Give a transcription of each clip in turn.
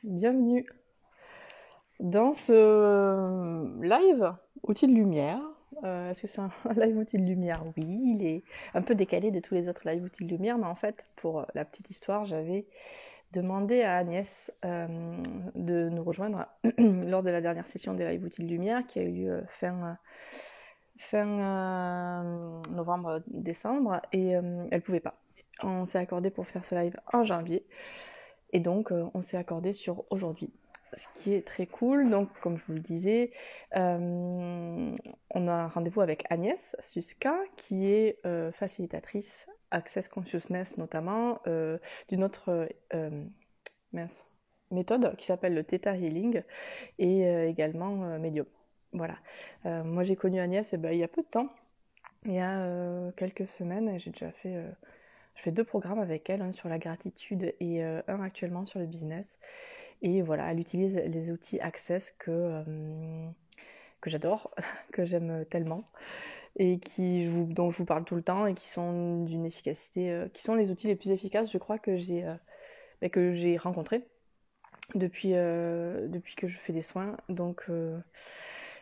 Bienvenue dans ce live outil de lumière. Est-ce que c'est un live outil de lumière? Oui, il est un peu décalé de tous les autres live outils de lumière, mais en fait, pour la petite histoire, j'avais demandé à Agnès de nous rejoindre lors de la dernière session des live outils de lumière qui a eu lieu fin novembre-décembre, et elle pouvait pas. On s'est accordé pour faire ce live en janvier. Et donc, on s'est accordé sur aujourd'hui, ce qui est très cool. Donc, comme je vous le disais, on a un rendez-vous avec Agnès Suska, qui est facilitatrice Access Consciousness, notamment d'une autre méthode qui s'appelle le Theta Healing, et également Medium. Voilà. Moi, j'ai connu Agnès il y a peu de temps, il y a quelques semaines, et j'ai déjà fait... je fais 2 programmes avec elle, un sur la gratitude et un actuellement sur le business. Et voilà, elle utilise les outils Access que j'adore, que j'aime tellement, et dont je vous parle tout le temps, et qui sont d'une efficacité, qui sont les outils les plus efficaces, je crois, que j'ai rencontrés depuis que je fais des soins. Donc,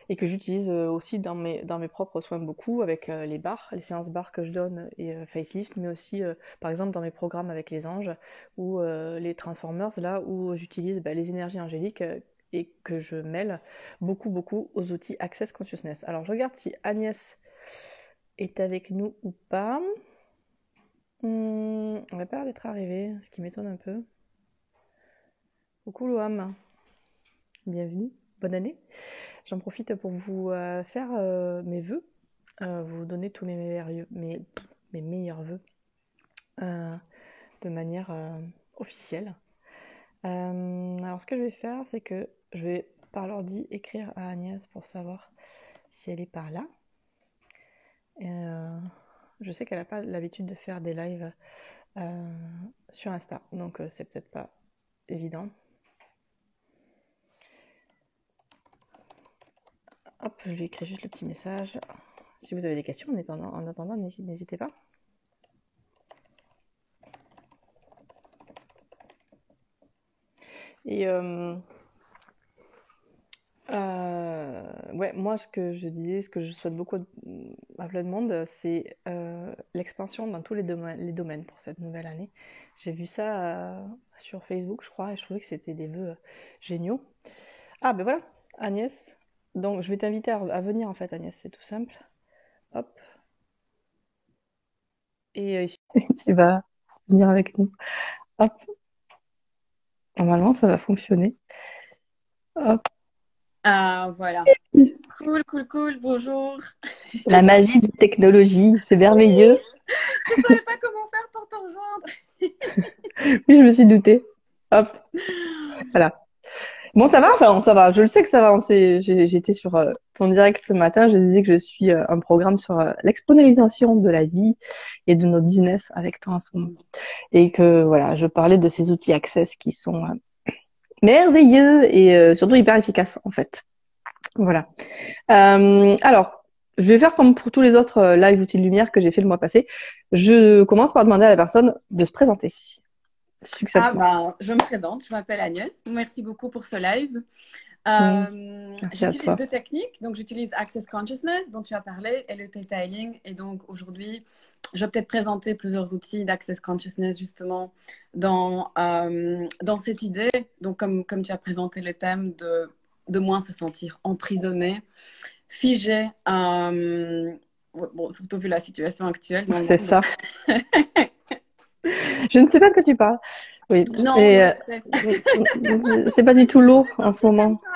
et que j'utilise aussi dans mes propres soins beaucoup, avec les séances barres que je donne, et facelift, mais aussi par exemple dans mes programmes avec les anges ou les transformers, là où j'utilise les énergies angéliques, et que je mêle beaucoup aux outils Access Consciousness. Alors je regarde si Agnès est avec nous ou pas. Elle n'a pas l'air d'être arrivée, ce qui m'étonne un peu. Coucou Loam, bienvenue, bonne année. J'en profite pour vous faire mes vœux, vous donner tous mes meilleurs vœux de manière officielle. Alors, ce que je vais faire, c'est que je vais par l'ordi écrire à Agnès pour savoir si elle est par là. Je sais qu'elle n'a pas l'habitude de faire des lives sur Insta, donc c'est peut-être pas évident. Hop, je lui écris juste le petit message. Si vous avez des questions en attendant, n'hésitez pas. Et ouais, moi, ce que je disais, ce que je souhaite beaucoup à plein de monde, c'est l'expansion dans tous les domaines pour cette nouvelle année. J'ai vu ça sur Facebook, je crois, et je trouvais que c'était des vœux géniaux. Ah, ben voilà, Agnès. Donc, je vais t'inviter à venir, en fait, Agnès, c'est tout simple. Hop. Et tu vas venir avec nous. Hop. Normalement, ça va fonctionner. Hop. Ah, voilà. Cool, cool, cool. Bonjour. La magie des technologies, c'est merveilleux. Oui, je savais pas comment faire pour te rejoindre. Oui, je me suis doutée. Hop, voilà. Bon, ça va, enfin, ça va. Je le sais que ça va. J'étais sur ton direct ce matin. Je disais que je suis un programme sur l'exponentialisation de la vie et de nos business avec toi en ce moment. Et que, voilà, je parlais de ces outils Access qui sont merveilleux et surtout hyper efficaces, en fait. Voilà. Alors, je vais faire comme pour tous les autres live outils de lumière que j'ai fait le mois passé. Je commence par demander à la personne de se présenter Ah succinctement. ben, je me présente, je m'appelle Agnès. Merci beaucoup pour ce live. Mmh, merci à J'utilise toi. deux techniques. Donc, j'utilise Access Consciousness, dont tu as parlé, et le Theta Healing. Et donc, aujourd'hui, je vais peut-être présenter plusieurs outils d'Access Consciousness, justement, dans cette idée. Donc, comme tu as présenté le thème de moins se sentir emprisonné, figé. Bon, surtout vu la situation actuelle dans le C'est monde. ça. Je ne sais pas de quoi tu parles. Oui, Non, mais non, je sais. c'est pas du tout Je l'eau l'ai en ce senti comme moment. ça.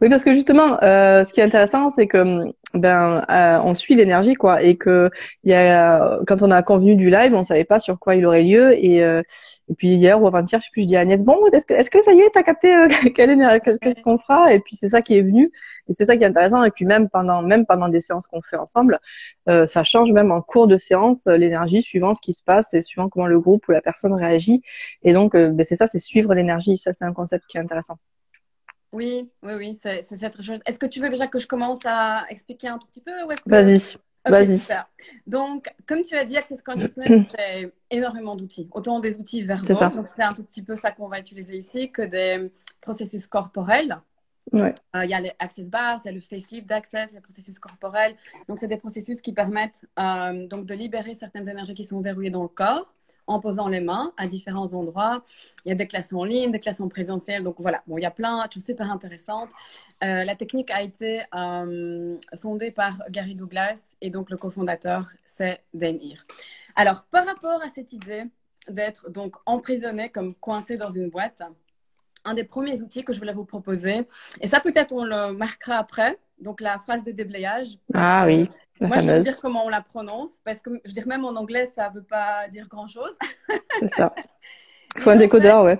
Oui, parce que justement, ce qui est intéressant, c'est que on suit l'énergie, quoi, et que quand on a convenu du live, on savait pas sur quoi il aurait lieu, et puis hier ou avant-hier, je sais plus, je dis à Agnès, bon, est-ce que ça y est, t'as capté quelle énergie, qu'est-ce Ouais. qu'on fera, et puis c'est ça qui est venu, et c'est ça qui est intéressant, et puis même pendant des séances qu'on fait ensemble, ça change même en cours de séance l'énergie suivant ce qui se passe et suivant comment le groupe ou la personne réagit, et donc c'est ça, c'est suivre l'énergie, ça c'est un concept qui est intéressant. Oui, oui, oui, c'est très chouette. Est-ce que tu veux déjà que je commence à expliquer un tout petit peu ou est-ce que... Vas-y. Ok, Vas-y. super. Donc, comme tu as dit, Access Consciousness, c'est énormément d'outils. Autant des outils C'est verbaux, ça. donc c'est un tout petit peu ça qu'on va utiliser ici, que des processus corporels. Ouais. Il y a les access bars, il y a le facelift d'access, les processus corporels. Donc, c'est des processus qui permettent donc de libérer certaines énergies qui sont verrouillées dans le corps en posant les mains à différents endroits. Il y a des classes en ligne, des classes en présentiel. Donc, voilà, bon, il y a plein de choses super intéressantes. La technique a été fondée par Gary Douglas et donc le cofondateur, c'est Dan Heer. Alors, par rapport à cette idée d'être donc emprisonné comme coincé dans une boîte, un des premiers outils que je voulais vous proposer. Et ça, peut-être, on le marquera après. Donc, la phrase de déblayage. Parce Ah que oui, la moi, je vais vous fameuse. dire comment on la prononce. Parce que, je veux dire, même en anglais, ça ne veut pas dire grand-chose. C'est ça. Il faut un L'idée, en fait, décodeur, ouais.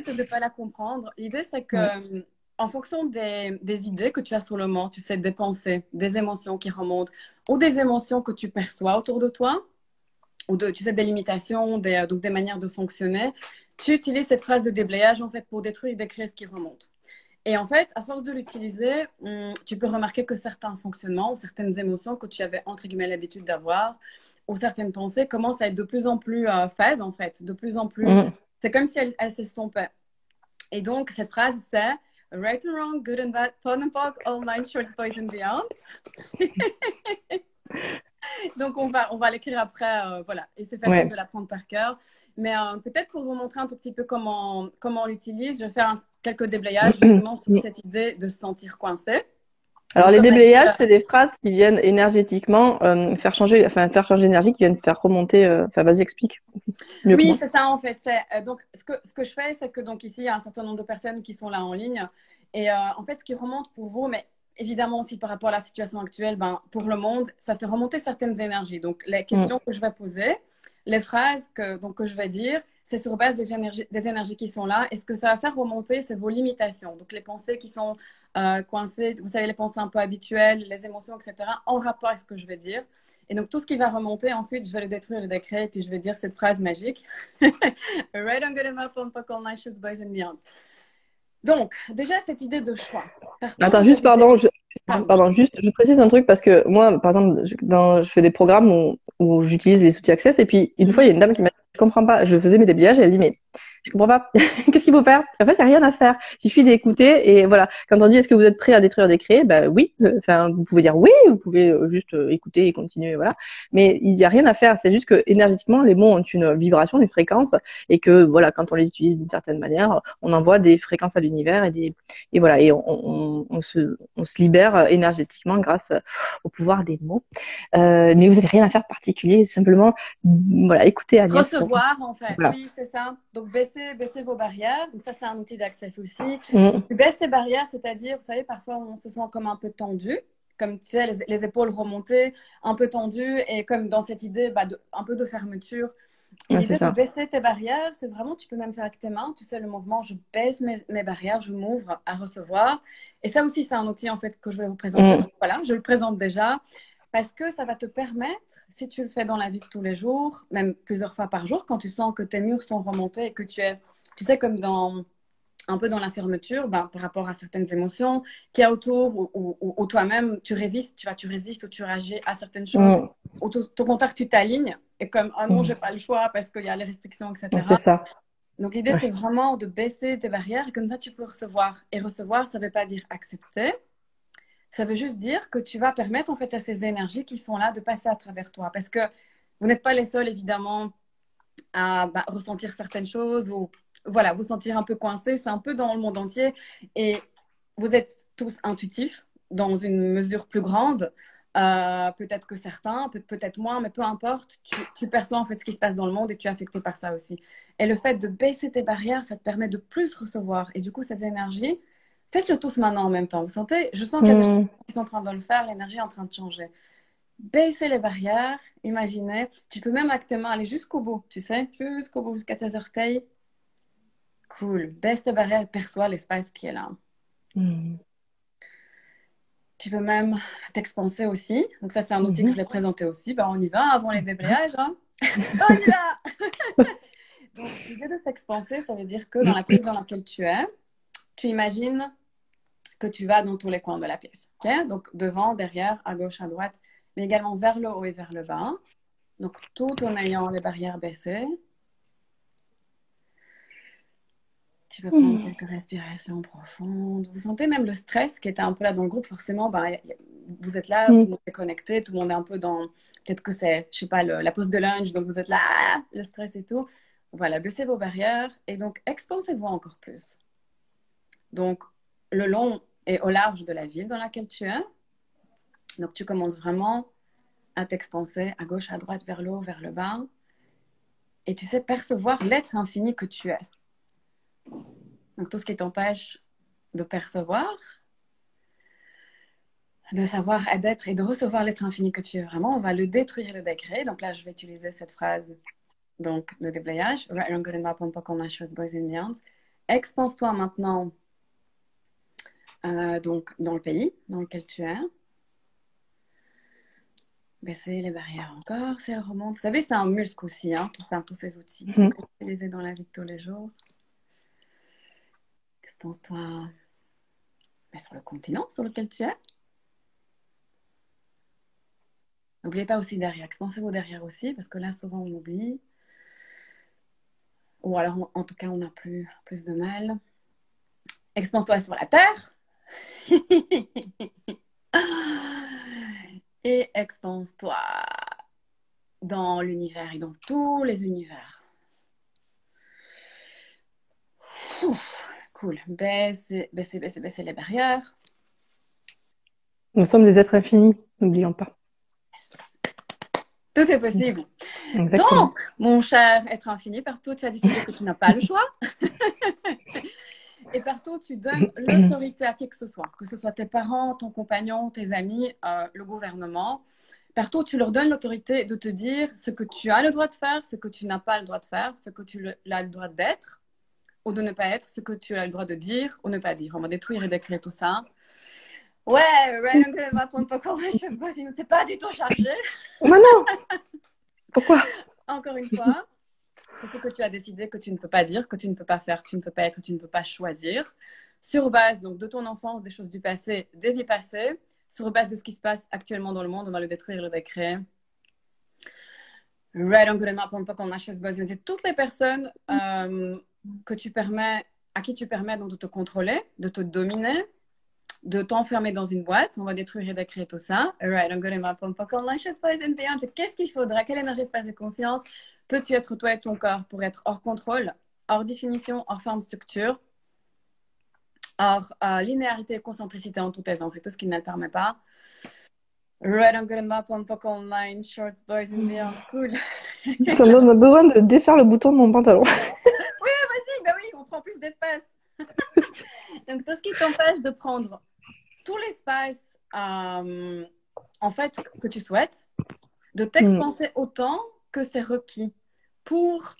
c'est de ne pas la comprendre. L'idée, c'est que, Ouais. en fonction des idées que tu as sur le moment, tu sais, des pensées, des émotions qui remontent, ou des émotions que tu perçois autour de toi, ou tu sais, des limitations, donc des manières de fonctionner, tu utilises cette phrase de déblayage en fait pour détruire et décrire ce qui remonte. Et en fait, à force de l'utiliser, tu peux remarquer que certains fonctionnements ou certaines émotions que tu avais entre guillemets l'habitude d'avoir ou certaines pensées commencent à être de plus en plus fades en fait, de plus en plus. Mm. C'est comme si elles s'estompaient. Et donc, cette phrase, c'est right and wrong, good and bad, fun and fog, all nine shorts, boys and beyond. Donc, on va l'écrire après, voilà. Et c'est facile Ouais. de l'apprendre par cœur. Mais peut-être pour vous montrer un tout petit peu comment on l'utilise, je vais faire quelques déblayages justement sur cette idée de se sentir coincé. Alors Donc, les comme on a dit, déblayages, c'est des phrases qui viennent énergétiquement faire changer l'énergie, qui viennent faire remonter. Enfin, vas-y, explique mieux que oui, moi. c'est ça en fait. Donc, ce que je fais, c'est que donc ici, il y a un certain nombre de personnes qui sont là en ligne. Et en fait, ce qui remonte pour vous, mais évidemment aussi par rapport à la situation actuelle, ben, pour le monde, ça fait remonter certaines énergies. Donc, les Mm. questions que je vais poser, les phrases que je vais dire, c'est sur base des énergies qui sont là. Et ce que ça va faire remonter, c'est vos limitations. Donc, les pensées qui sont coincées, vous savez, les pensées un peu habituelles, les émotions, etc., en rapport avec ce que je vais dire. Et donc, tout ce qui va remonter, ensuite, je vais le détruire, le décret, et puis je vais dire cette phrase magique. Right on good enough on fuck all night shoots, boys and beyond. Donc, déjà, cette idée de choix. Partons Attends, de juste cette idée. pardon, Pardon. pardon, juste je précise un truc parce que moi, par exemple, je fais des programmes où j'utilise les outils Access et puis une fois il y a une dame qui m'a dit, je comprends pas, je faisais mes déblayages et elle dit mais je comprends pas, qu'est-ce qu'il faut faire? En fait, il n'y a rien à faire, il suffit d'écouter et voilà. Quand on dit est-ce que vous êtes prêt à détruire des créés, bah oui, enfin vous pouvez dire oui, vous pouvez juste écouter et continuer, voilà. Mais il n'y a rien à faire, c'est juste que énergétiquement les mots ont une vibration, une fréquence et que voilà, quand on les utilise d'une certaine manière, on envoie des fréquences à l'univers et voilà, et on se libère énergétiquement grâce au pouvoir des mots. Mais vous n'avez rien à faire de particulier, simplement voilà, écoutez Agnès. Recevoir, en fait. Voilà. Oui, c'est ça. Donc, baisser vos barrières. Donc, ça, c'est un outil d'accès aussi. Mm. Tu baisses tes barrières, c'est-à-dire, vous savez, parfois, on se sent comme un peu tendu, comme tu sais, les épaules remontées, un peu tendues, et comme dans cette idée, bah, un peu de fermeture. Et Ouais, c'est l'idée de ça. baisser tes barrières, c'est vraiment, tu peux même faire avec tes mains, tu sais, le mouvement, je baisse mes barrières, je m'ouvre à recevoir. Et ça aussi, c'est un outil, en fait, que je vais vous présenter. Mm. Donc, voilà, je le présente déjà. Parce que ça va te permettre, si tu le fais dans la vie de tous les jours, même plusieurs fois par jour, quand tu sens que tes murs sont remontés et que tu sais, comme un peu dans la fermeture, ben, par rapport à certaines émotions qu'il y a autour, ou toi-même, tu résistes ou tu réagis à certaines choses, Mm. ou ton contact, tu t'alignes, et comme, ah non, j'ai pas le choix parce qu'il y a les restrictions, C'est etc. ça. Donc l'idée, c'est Ouais. vraiment de baisser tes barrières, et comme ça, tu peux recevoir. Et recevoir, ça ne veut pas dire accepter, ça veut juste dire que tu vas permettre en fait à ces énergies qui sont là de passer à travers toi. Parce que vous n'êtes pas les seuls, évidemment, à ressentir certaines choses ou voilà, vous sentir un peu coincé. C'est un peu dans le monde entier. Et vous êtes tous intuitifs dans une mesure plus grande. Peut-être que certains, peut-être moins, mais peu importe, tu perçois en fait ce qui se passe dans le monde et tu es affecté par ça aussi. Et le fait de baisser tes barrières, ça te permet de plus recevoir. Et du coup, cette énergie, faites-le tous maintenant en même temps. Vous sentez, je sens qu'il y a des gens Mm. qui sont en train de le faire, l'énergie est en train de changer. Baissez les barrières, imaginez. Tu peux même avec tes mains aller jusqu'au bout, tu sais, jusqu'au bout, jusqu'à tes orteils. Cool. Baisse tes barrières et perçois l'espace qui est là. Mm. Tu peux même t'expanser aussi. Donc ça, c'est un outil que je Mhm. voulais présenter aussi. Ben, on y va avant les déblayages, hein. On y va! Donc, l'idée de s'expanser, ça veut dire que dans la pièce dans laquelle tu es, tu imagines que tu vas dans tous les coins de la pièce. Ok. Donc, devant, derrière, à gauche, à droite. mais également vers le haut et vers le bas. Donc, tout en ayant les barrières baissées. Tu peux prendre quelques respirations profondes. Vous sentez même le stress qui était un peu là dans le groupe. Forcément, vous êtes là, tout le monde est connecté, tout le monde est un peu dans... Peut-être que c'est, je sais pas, la pause de lunch, donc vous êtes là, le stress et tout. Voilà, baissez vos barrières et donc expansez-vous encore plus. Donc, le long et au large de la ville dans laquelle tu es. Donc, tu commences vraiment à t'expanser à gauche, à droite, vers le haut, vers le bas. Et tu sais percevoir l'être infini que tu es. Donc, tout ce qui t'empêche de percevoir, de savoir d'être et de recevoir l'être infini que tu es vraiment, on va le détruire, le décret. Donc là, je vais utiliser cette phrase donc, de déblayage. Expanse-toi maintenant donc, dans le pays dans lequel tu es. Baisser les barrières encore, c'est le remonte. Vous savez, c'est un muscle aussi, hein, tout ça, tous ces outils. Utiliser dans la vie de tous les jours. Expanse-toi sur le continent sur lequel tu es. N'oubliez pas aussi derrière. Expansez-vous derrière aussi, parce que là, souvent, on oublie. Ou alors, en tout cas, on a plus de mal. Expanse-toi sur la terre. Et expanse-toi dans l'univers et dans tous les univers. Cool. Baissez les barrières. Nous sommes des êtres infinis, n'oublions pas. Tout est possible. Exactement. Donc, mon cher être infini, partout tu as décidé que tu n'as pas le choix. Et partout tu donnes l'autorité à qui que ce soit tes parents, ton compagnon, tes amis, le gouvernement. Partout tu leur donnes l'autorité de te dire ce que tu as le droit de faire, ce que tu n'as pas le droit de faire, ce que tu as le droit d'être ou de ne pas être, ce que tu as le droit de dire ou ne pas dire. On va détruire et décrire tout ça. Ouais, right, on ne va prendre pas encore la chef, sinon c'est pas du tout chargé. Mais non. Pourquoi? Encore une fois, tout ce que tu as décidé que tu ne peux pas dire, que tu ne peux pas faire, que tu ne peux pas être, tu ne peux pas choisir, sur base donc de ton enfance, des choses du passé, des vies passées, sur base de ce qui se passe actuellement dans le monde, on va le détruire, le décréer. Right, on ne prendre pas qu'on achève, c'est toutes les personnes que tu permets, à qui tu permets donc de te contrôler, de te dominer, de t'enfermer dans une boîte. On va détruire et décréer tout ça. Right, I'm going to map on qu'est-ce qu'il faudra? Quelle énergie, espace et conscience peux-tu être toi et ton corps pour être hors contrôle, hors définition, hors forme, structure, hors linéarité et concentricité en toute aisance? C'est tout ce qui ne le permet pas. Right, I'm going to map on online, shorts, boys and beyond. Cool. Ça me donne besoin de défaire le bouton de mon pantalon. Oui, vas-y, bah oui, on prend plus d'espace. Donc, tout ce qui t'empêche de prendre tout l'espace en fait que tu souhaites, de t'expanser autant que c'est requis pour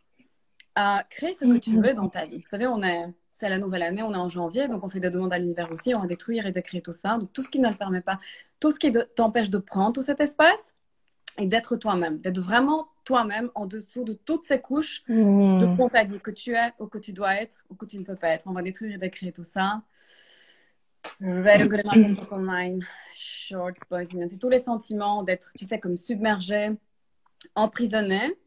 créer ce que tu veux dans ta vie. Vous savez, c'est la nouvelle année, on est en janvier, donc on fait des demandes à l'univers aussi, on va détruire et décréer tout ça. Donc tout ce qui ne le permet pas, tout ce qui t'empêche de prendre tout cet espace et d'être toi-même, d'être vraiment toi-même en dessous de toutes ces couches de ce qu'on t'a dit que tu es ou que tu dois être ou que tu ne peux pas être. On va détruire et décréer tout ça. Online, shorts, boys, c'est tous les sentiments d'être, tu sais, comme submergé, emprisonné,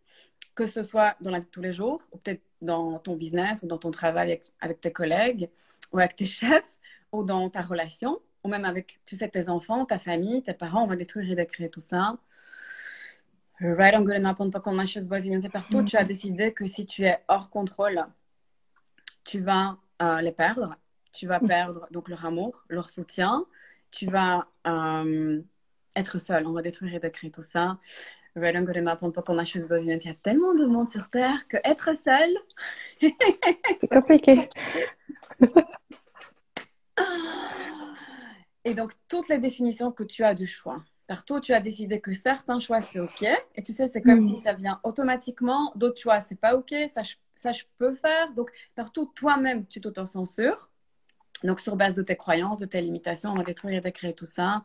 que ce soit dans la vie de tous les jours, ou peut-être dans ton business, ou dans ton travail avec tes collègues, ou avec tes chefs, ou dans ta relation, ou même avec, tu sais, tes enfants, ta famille, tes parents. On va détruire et décréer tout ça. Right, I'm good enough, pas qu'on achète, boys, c'est partout. Tu as décidé que si tu es hors contrôle, tu vas les perdre. Tu vas perdre donc leur amour, leur soutien. Tu vas être seul. On va détruire et décréer tout ça. Il y a tellement de monde sur Terre que être seul, c'est compliqué. Et donc, toutes les définitions que tu as du choix. Partout, tu as décidé que certains choix, c'est OK. Et tu sais, c'est comme si ça vient automatiquement. D'autres choix, c'est pas OK. Ça, je peux faire. Donc, partout, toi-même, tu t'auto-censures. Donc, sur base de tes croyances, de tes limitations, on va détruire et décréer tout ça.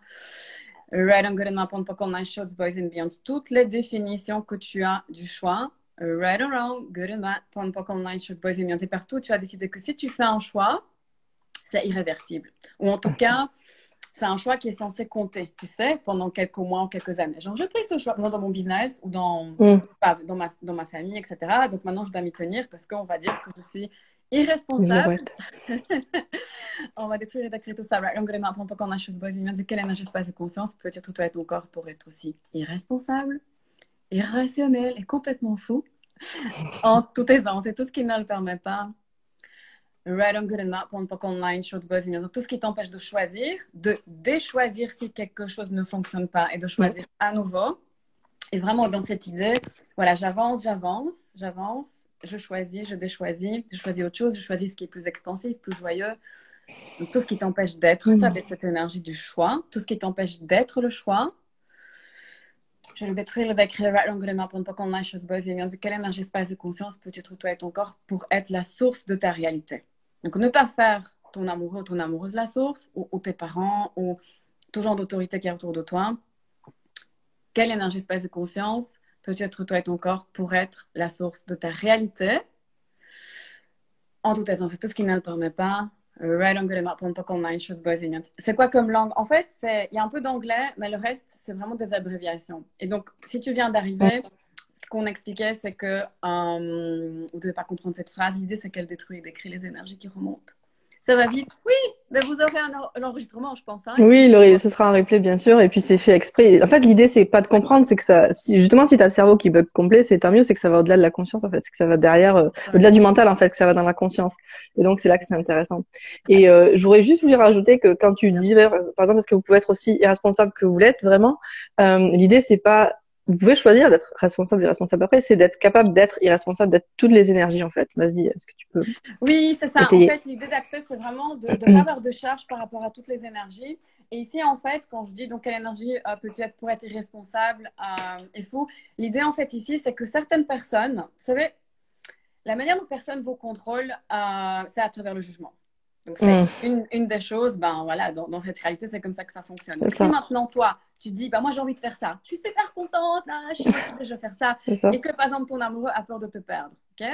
Right, I'm gonna map on online shots, boys and beyond. Toutes les définitions que tu as du choix. Right or wrong, good and bad, on online shots, boys and beyond. Et partout, tu as décidé que si tu fais un choix, c'est irréversible. Ou en tout cas, c'est un choix qui est censé compter, tu sais, pendant quelques mois ou quelques années. Genre, j'ai pris ce choix, par exemple, dans mon business ou Mm. dans ma famille, etc. Donc maintenant, je dois m'y tenir parce qu'on va dire que je suis irresponsable. Girouette. On va détruire et décrire tout ça. Right? Donc, maintenant, quand on a chose basique, dit quelle énergie, espace et conscience peut-être toi et ton corps pour être aussi irresponsable, irrationnel et complètement fou en tout aisance. Et tout ce qui ne le permet pas. Right on good and map, on online, short buzzing. Donc, tout ce qui t'empêche de choisir, de déchoisir si quelque chose ne fonctionne pas et de choisir à nouveau. Et vraiment dans cette idée, voilà, j'avance, je choisis, je déchoisis, je choisis autre chose, je choisis ce qui est plus expansif, plus joyeux. Donc, tout ce qui t'empêche d'être ça, d'être cette énergie du choix, tout ce qui t'empêche d'être le choix, je vais le détruire, le décrire, right on good and map, on online, short buzzing. Quelle énergie, espace de conscience peux-tu trouver toi et ton corps pour être la source de ta réalité? Donc, ne pas faire ton amoureux ou ton amoureuse la source, ou tes parents, ou tout genre d'autorité qui est autour de toi. Quelle énergie, espace de conscience peux-tu être toi et ton corps pour être la source de ta réalité? En tout essence, c'est tout ce qui ne le permet pas. Right on good mind, c'est quoi comme langue? En fait, il y a un peu d'anglais, mais le reste, c'est vraiment des abréviations. Et donc, si tu viens d'arriver, ce qu'on expliquait, c'est que vous ne devez pas comprendre cette phrase. L'idée, c'est qu'elle détruit et décrit les énergies qui remontent. Ça va vite? Oui, mais vous aurez un enregistrement, je pense. Hein, Oui, ce sera un replay, bien sûr, et puis c'est fait exprès. En fait, l'idée, c'est pas de comprendre, c'est que ça, justement, si t'as le cerveau qui bug complet, c'est tant mieux, c'est que ça va au-delà de la conscience, en fait, c'est que ça va derrière, au-delà du mental, en fait, que ça va dans la conscience. Et donc, c'est là que c'est intéressant. Et j'aurais juste voulu rajouter que quand tu dis, par exemple, parce que vous pouvez être aussi irresponsable que vous l'êtes, vraiment, l'idée, c'est pas, vous pouvez choisir d'être responsable, irresponsable après, c'est d'être capable d'être irresponsable, d'être toutes les énergies, en fait. Vas-y, est-ce que tu peux Oui, c'est ça. En étayer? fait, l'idée d'accès, c'est vraiment de ne pas avoir de charge par rapport à toutes les énergies. Et ici, en fait, quand je dis donc quelle énergie peut-tu être pour être irresponsable et fou, l'idée, en fait, ici, c'est que certaines personnes, vous savez, la manière dont personne vous contrôle, c'est à travers le jugement. Donc, c'est une des choses, ben voilà, dans cette réalité, c'est comme ça que ça fonctionne. Donc, si maintenant, toi, tu dis, bah, moi, j'ai envie de faire ça, je suis super contente, là, je suis motivée, je vais faire ça, et que, par exemple, ton amoureux a peur de te perdre, ok?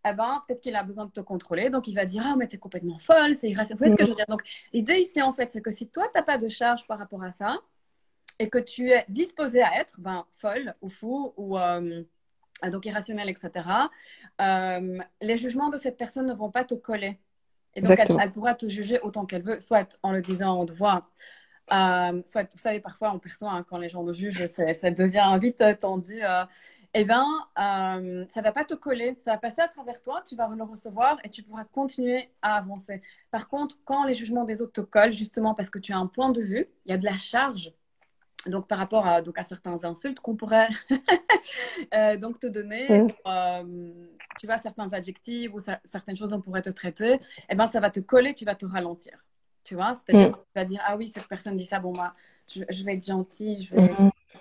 Eh ben, peut-être qu'il a besoin de te contrôler, donc il va dire, ah, mais t'es complètement folle, c'est irrationnel. Vous voyez ce que je veux dire? Donc, l'idée ici, en fait, c'est que si toi, t'as pas de charge par rapport à ça, et que tu es disposé à être, ben, folle ou fou, ou donc irrationnel, etc., les jugements de cette personne ne vont pas te coller. Et donc, elle pourra te juger autant qu'elle veut, soit en le disant en haute voix, soit, vous savez, parfois, on perçoit, hein, quand les gens nous jugent, ça devient vite tendu. Eh bien, ça ne va pas te coller, ça va passer à travers toi, tu vas le recevoir et tu pourras continuer à avancer. Par contre, quand les jugements des autres te collent, justement parce que tu as un point de vue, il y a de la charge. Donc, par rapport à, donc, à certains insultes qu'on pourrait donc te donner, tu vois, certains adjectifs ou certaines choses dont on pourrait te traiter, eh ben, ça va te coller, tu vas te ralentir. Tu vois, c'est-à-dire que tu vas dire, ah oui, cette personne dit ça, bon, moi, je vais être gentille, je vais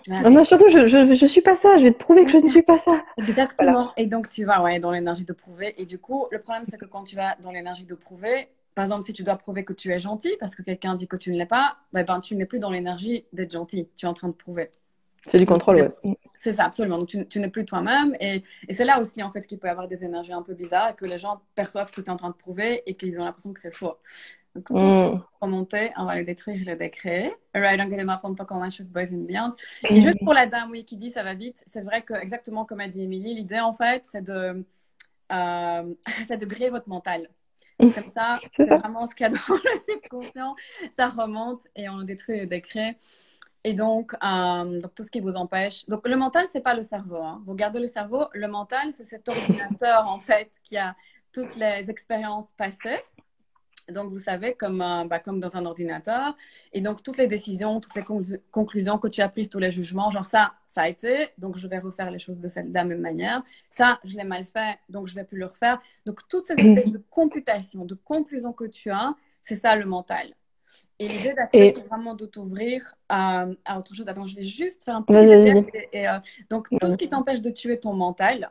non, surtout, je suis pas ça, je vais te prouver que je ne suis pas ça. Exactement. Voilà. Et donc, tu vas dans l'énergie de prouver. Et du coup, le problème, c'est que quand tu vas dans l'énergie de prouver, par exemple, si tu dois prouver que tu es gentil parce que quelqu'un dit que tu ne l'es pas, ben, tu n'es plus dans l'énergie d'être gentil. Tu es en train de prouver. C'est du contrôle, ouais. C'est ça, absolument. Donc, tu n'es plus toi-même. Et c'est là aussi, en fait, qu'il peut y avoir des énergies un peu bizarres et que les gens perçoivent que tu es en train de prouver et qu'ils ont l'impression que c'est faux. Donc, tout ce qu'on va remonter, on va le détruire et le décréer. Right, I'm getting my phone talk online, shoots, boys and beyond. Et juste pour la dame, oui, qui dit ça va vite, c'est vrai que, exactement comme a dit Émilie, l'idée, en fait, c'est de griller votre mental. Comme ça, c'est vraiment ce qu'il y a dans le subconscient. Ça remonte et on le détruit et le décrée. Et donc, tout ce qui vous empêche. Donc, le mental, c'est pas le cerveau. Hein. Vous gardez le cerveau. Le mental, c'est cet ordinateur, en fait, qui a toutes les expériences passées. Donc, vous savez, comme dans un ordinateur. Et donc, toutes les décisions, toutes les conclusions que tu as prises, tous les jugements, genre ça a été, donc je vais refaire les choses de la même manière. Ça, je l'ai mal fait, donc je vais plus le refaire. Donc, toutes ces espèces de computations, de conclusions que tu as, c'est ça le mental. Et l'idée d'accès, c'est vraiment de t'ouvrir à autre chose. Attends, je vais juste faire un petit détail. Donc, tout ce qui t'empêche de tuer ton mental,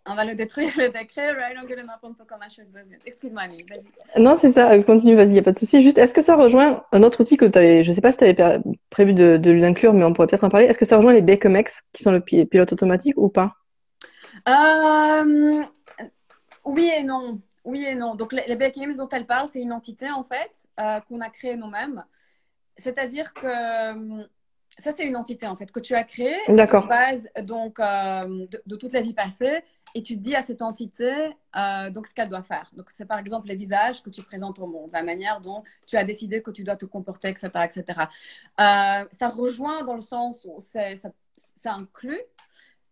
on va le détruire, le décret. Right, I'm gonna apprendre pour qu'on achète. Excuse-moi, Annie, vas-y. Non, c'est ça, continue, vas-y, il n'y a pas de souci. Juste, est-ce que ça rejoint un autre outil que tu avais, je sais pas si tu avais prévu de l'inclure, mais on pourrait peut-être en parler. Est-ce que ça rejoint les BKMX, qui sont le pilote automatique ou pas? Oui et non. Oui et non. Donc, les BKMX dont elle parle, c'est une entité, en fait, qu'on a créée nous-mêmes. c'est-à-dire que ça, c'est une entité en fait que tu as créée sur D'accord, base donc de toute la vie passée et tu dis à cette entité donc ce qu'elle doit faire. Donc c'est par exemple les visages que tu présentes au monde, la manière dont tu as décidé que tu dois te comporter, etc., etc. Ça rejoint dans le sens où ça inclut,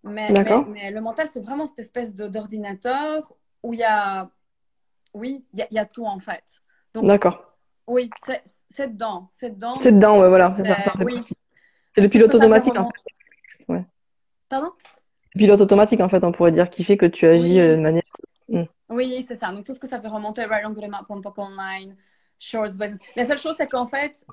d'accord, mais le mental c'est vraiment cette espèce d'ordinateur où il y a oui il y a tout en fait. Donc d'accord. oui, c'est dedans, mais C'est dedans, ouais, voilà, ça en fait oui. partie. C'est le Donc tout ce pilote que ça fait automatique, en remonter. fait. Ouais. Pardon? Le pilote automatique, en fait, on pourrait dire, qui fait que tu agis de Oui, manière. Hmm. oui, c'est ça. Donc tout ce que ça fait remonter, right on good map, on online, shorts, business. La seule chose, c'est qu'en fait,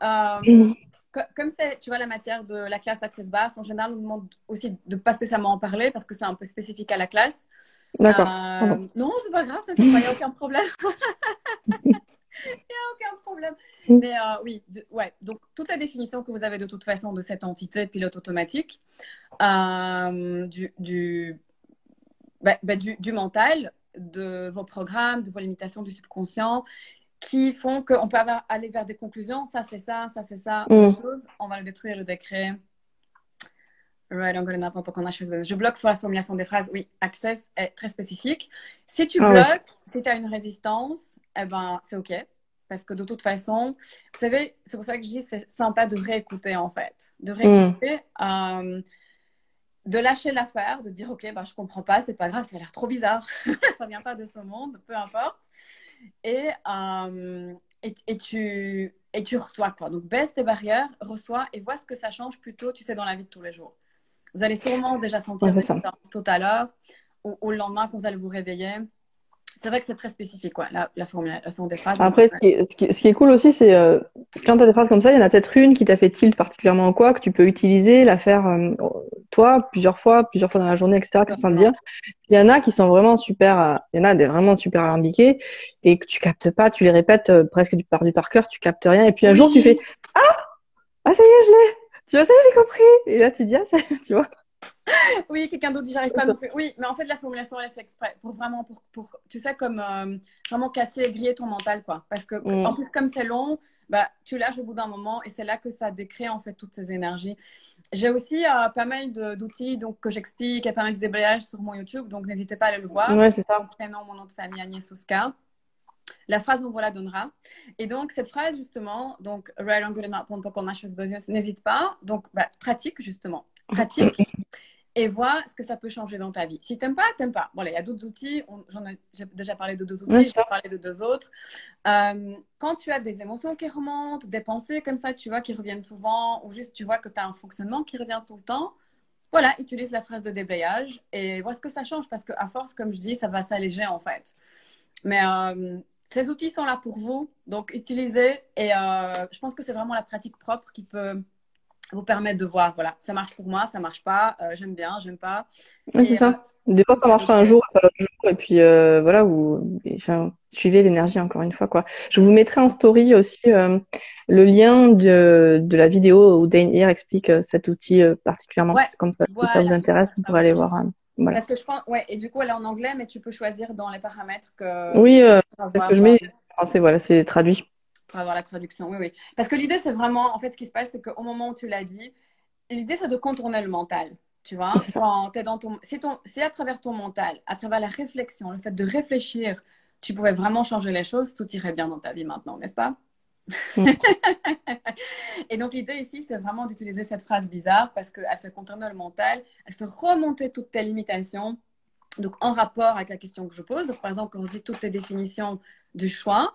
comme c'est, tu vois, la matière de la classe Access Bars, en général, on nous demande aussi de pas spécialement en parler parce que c'est un peu spécifique à la classe. D'accord, pardon. Non, c'est pas grave, t'inquiète pas, il n'y a aucun problème. Aucun problème. Mais oui, ouais. Donc, toute la définition que vous avez de toute façon de cette entité pilote automatique, euh, du, du, du mental, de vos programmes, de vos limitations du subconscient, qui font qu'on peut aller vers des conclusions. Ça, c'est ça, autre Hmm. chose. On va le détruire, le décret. Right, I'm gonna Je bloque sur la formulation des phrases. Oui, access est très spécifique. Si tu Ah oui. bloques, si tu as une résistance, eh ben, c'est OK. Parce que de toute façon, vous savez, c'est pour ça que je dis c'est sympa de réécouter en fait. De Hmm. réécouter, de lâcher l'affaire, de dire OK, bah, je comprends pas, c'est pas grave, ça a l'air trop bizarre. Ça vient pas de ce monde, peu importe. Et, et tu reçois quoi. Donc baisse tes barrières, reçois et vois ce que ça change plutôt, tu sais, dans la vie de tous les jours. Vous allez sûrement déjà Ouais, sentir c'est des ça. différences tout à l'heure ou le lendemain quand vous allez vous réveiller. C'est vrai que c'est très spécifique, quoi, la formulation des phrases. Donc, Après, ce qui est cool aussi, c'est quand tu as des phrases comme ça, il y en a peut-être une qui t'a fait tilt particulièrement en quoi, que tu peux utiliser, la faire toi plusieurs fois dans la journée, etc., que ça sente exactement. bien. Il y en a qui sont vraiment super, il y en a des vraiment super alambiqués et que tu captes pas, tu les répètes presque du par cœur, tu captes rien. Et puis un jour, tu fais Oui, ah, ça y est, je l'ai! Tu vois, ça y est, j'ai compris! Et là, tu dis ah, ça, tu vois. oui, quelqu'un d'autre dit j'arrive pas non plus. Oui, mais en fait, la formulation, elle est faite exprès pour vraiment, tu sais, comme vraiment casser et griller ton mental, quoi. Parce que, en Mm. plus, comme c'est long, bah, tu lâches au bout d'un moment et c'est là que ça décrée, en fait, toutes ces énergies. J'ai aussi pas mal d'outils donc, que j'explique et pas mal de déblayages sur mon YouTube, donc n'hésitez pas à aller le voir. Ouais, C'est c'est mon ça. prénom, mon nom de famille, Agnès Ouska. La phrase, on vous la donnera. Et donc, cette phrase, justement, donc, right on good enough pour qu'on achète business, n'hésite pas. Donc, bah, pratique, justement. Pratique et vois ce que ça peut changer dans ta vie. Si t'aimes pas, t'aimes pas. Bon, il y a d'autres outils. J'ai déjà parlé de deux Ouais, outils, c'est je vais ça. parler de deux autres. Quand tu as des émotions qui remontent, des pensées comme ça, tu vois, qui reviennent souvent, ou juste tu vois que tu as un fonctionnement qui revient tout le temps, voilà, utilise la phrase de déblayage et vois ce que ça change parce qu'à force, comme je dis, ça va s'alléger en fait. Mais ces outils sont là pour vous, donc utilisez et je pense que c'est vraiment la pratique propre qui peut vous permettre de voir, voilà, ça marche pour moi, ça marche pas, j'aime bien, j'aime pas. Ouais, c'est Et ça. Des fois, tout ça va marchera un décoller. jour et pas l'autre jour. Et puis, voilà, enfin, suivez l'énergie encore une fois, quoi. Je vous mettrai en story aussi le lien de la vidéo où Dane Ear explique cet outil particulièrement. Ouais, Comme ça, si ça vous voilà, je vais intéresse, faire vous ça pourrez aller aussi. voir. Voilà. Parce que je pense, ouais, et du coup, elle est en anglais, mais tu peux choisir dans les paramètres que Oui, pour c'est ce que avoir, je mets. En français, voilà, c'est traduit. pour avoir la traduction. Oui, oui. Parce que l'idée, c'est vraiment, en fait, ce qui se passe, c'est qu'au moment où tu l'as dit, l'idée, c'est de contourner le mental. Tu vois, C'est ça. quand tu es dans si à travers ton mental, à travers la réflexion, le fait de réfléchir, tu pouvais vraiment changer les choses, tout irait bien dans ta vie maintenant, n'est-ce pas? Mm. Et donc l'idée ici, c'est vraiment d'utiliser cette phrase bizarre parce qu'elle fait contourner le mental, elle fait remonter toutes tes limitations, donc en rapport avec la question que je pose. Donc, par exemple, quand on dit toutes tes définitions du choix,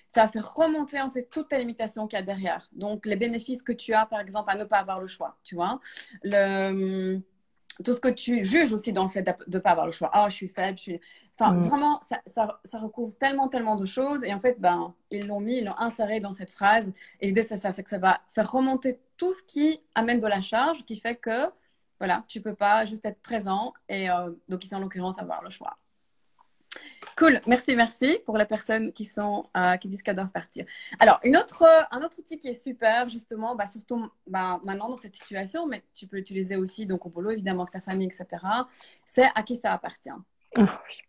ça va faire remonter en fait toutes tes limitations qu'il y a derrière. Donc les bénéfices que tu as, par exemple, à ne pas avoir le choix, tu vois. Le, tout ce que tu juges aussi dans le fait de ne pas avoir le choix. Ah, je suis faible, je suis... Enfin, Mm. vraiment, ça recouvre tellement, tellement de choses. Et en fait, ben, ils l'ont inséré dans cette phrase. Et l'idée, c'est ça, c'est que ça va faire remonter tout ce qui amène de la charge, qui fait que, voilà, tu peux pas juste être présent. Et donc, ici, en l'occurrence, avoir le choix. Cool, merci, merci pour les personnes qui disent qu'elles doivent partir. Alors, un autre outil qui est super, justement, bah, surtout bah, maintenant dans cette situation, mais tu peux l'utiliser aussi donc au boulot, évidemment, avec ta famille, etc., c'est à qui ça appartient. Ah, oui.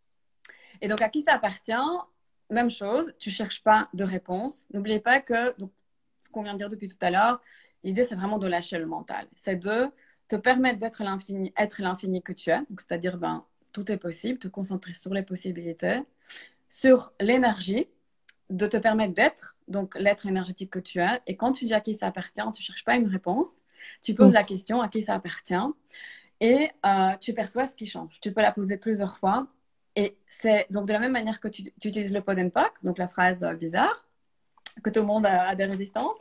Et donc, à qui ça appartient, même chose, tu cherches pas de réponse. N'oubliez pas que donc, ce qu'on vient de dire depuis tout à l'heure, l'idée, c'est vraiment de lâcher le mental. C'est de te permettre d'être l'infini, être l'infini que tu es. Donc, c'est-à-dire, ben, tout est possible, te concentrer sur les possibilités, sur l'énergie, de te permettre d'être, donc l'être énergétique que tu es. Et quand tu dis à qui ça appartient, tu ne cherches pas une réponse, tu poses Mm. la question à qui ça appartient et tu perçois ce qui change. Tu peux la poser plusieurs fois. Et c'est donc de la même manière que tu utilises le pod and poc, donc la phrase bizarre, que tout le monde a des résistances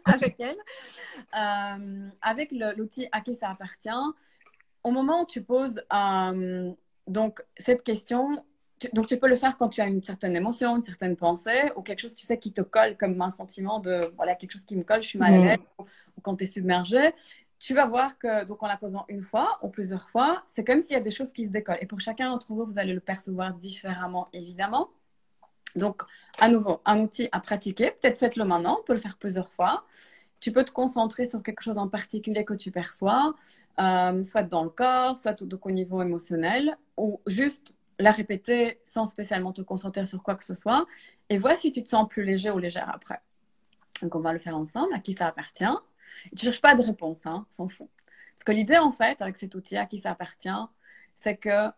avec elle, avec l'outil à qui ça appartient. Au moment où tu poses donc cette question, donc tu peux le faire quand tu as une certaine émotion, une certaine pensée, ou quelque chose tu sais qui te colle comme un sentiment de voilà quelque chose qui me colle, je suis mal à l'aise, Mm. ou quand tu es submergé. Tu vas voir que donc en la posant une fois ou plusieurs fois, c'est comme s'il y a des choses qui se décollent. Et pour chacun d'entre vous, vous allez le percevoir différemment, évidemment. Donc, à nouveau, un outil à pratiquer. Peut-être faites-le maintenant, on peut le faire plusieurs fois. Tu peux te concentrer sur quelque chose en particulier que tu perçois, soit dans le corps, soit donc au niveau émotionnel, ou juste la répéter sans spécialement te concentrer sur quoi que ce soit. Et vois si tu te sens plus léger ou légère après. Donc, on va le faire ensemble, à qui ça appartient. Et tu ne cherches pas de réponse, hein, on s'en fout. Parce que l'idée, en fait, avec cet outil à qui ça appartient, c'est que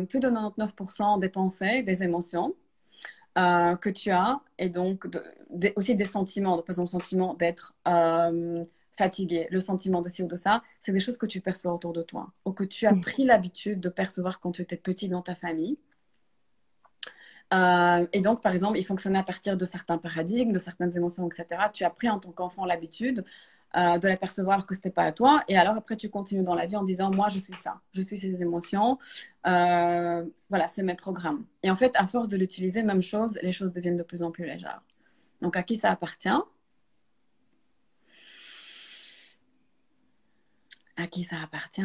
plus de 99% des pensées, des émotions, que tu as et donc aussi des sentiments, par exemple le sentiment d'être fatigué, le sentiment de ci ou de ça, c'est des choses que tu perçois autour de toi ou que tu as Mm. pris l'habitude de percevoir quand tu étais petit dans ta famille. Et donc, par exemple, il fonctionnait à partir de certains paradigmes, de certaines émotions, etc. Tu as pris en tant qu'enfant l'habitude de les percevoir alors que ce n'était pas à toi. Et alors, après, tu continues dans la vie en disant, moi, je suis ça, je suis ces émotions. Voilà, c'est mes programmes. Et en fait, à force de l'utiliser, même chose, les choses deviennent de plus en plus légères. Donc, à qui ça appartient? À qui ça appartient?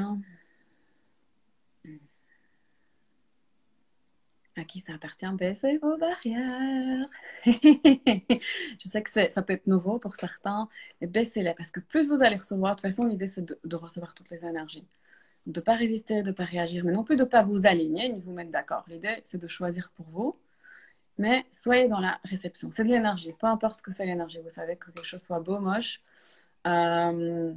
À qui ça appartient? Baissez vos barrières. Je sais que ça peut être nouveau pour certains, mais baissez-les parce que plus vous allez recevoir, de toute façon, l'idée c'est de recevoir toutes les énergies. De ne pas résister, de ne pas réagir, mais non plus de ne pas vous aligner ni vous mettre d'accord. L'idée c'est de choisir pour vous, mais soyez dans la réception. C'est de l'énergie, peu importe ce que c'est l'énergie. Vous savez que quelque chose soit beau, moche, euh,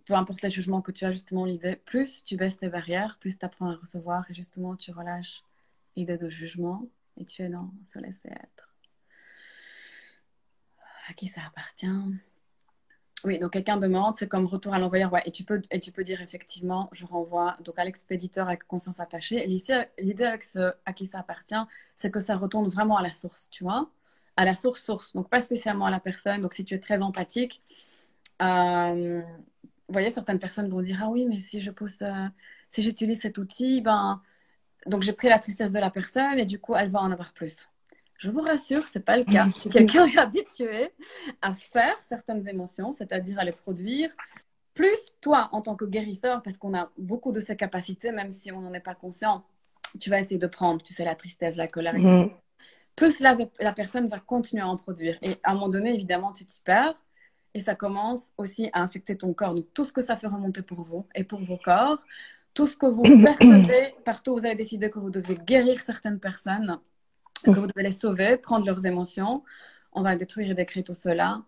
peu importe les jugements que tu as, justement, l'idée, plus tu baisses tes barrières, plus tu apprends à recevoir et justement tu relâches l'idée de jugement et tu es dans se laisser être. À qui ça appartient? Oui, donc quelqu'un demande, c'est comme retour à l'envoyeur, ouais, et tu peux dire effectivement, je renvoie donc à l'expéditeur avec conscience attachée. Et l'idée avec ce à qui ça appartient, c'est que ça retourne vraiment à la source, tu vois, à la source, donc pas spécialement à la personne. Donc si tu es très empathique, vous voyez, certaines personnes vont dire, ah oui, mais si je pose, si j'utilise cet outil, ben, donc j'ai pris la tristesse de la personne et du coup, elle va en avoir plus. Je vous rassure, c'est pas le cas. Si quelqu'un est habitué à faire certaines émotions, c'est-à-dire à les produire, plus toi en tant que guérisseur, parce qu'on a beaucoup de ces capacités, même si on n'en est pas conscient, tu vas essayer de prendre, tu sais, la tristesse, la colère, etc. Mm. Plus la personne va continuer à en produire. Et à un moment donné, évidemment, tu t'y perds. Et ça commence aussi à infecter ton corps. Donc, tout ce que ça fait remonter pour vous et pour vos corps, tout ce que vous percevez, partout où vous avez décidé que vous devez guérir certaines personnes, que vous devez les sauver, prendre leurs émotions, on va détruire et décrire tout cela.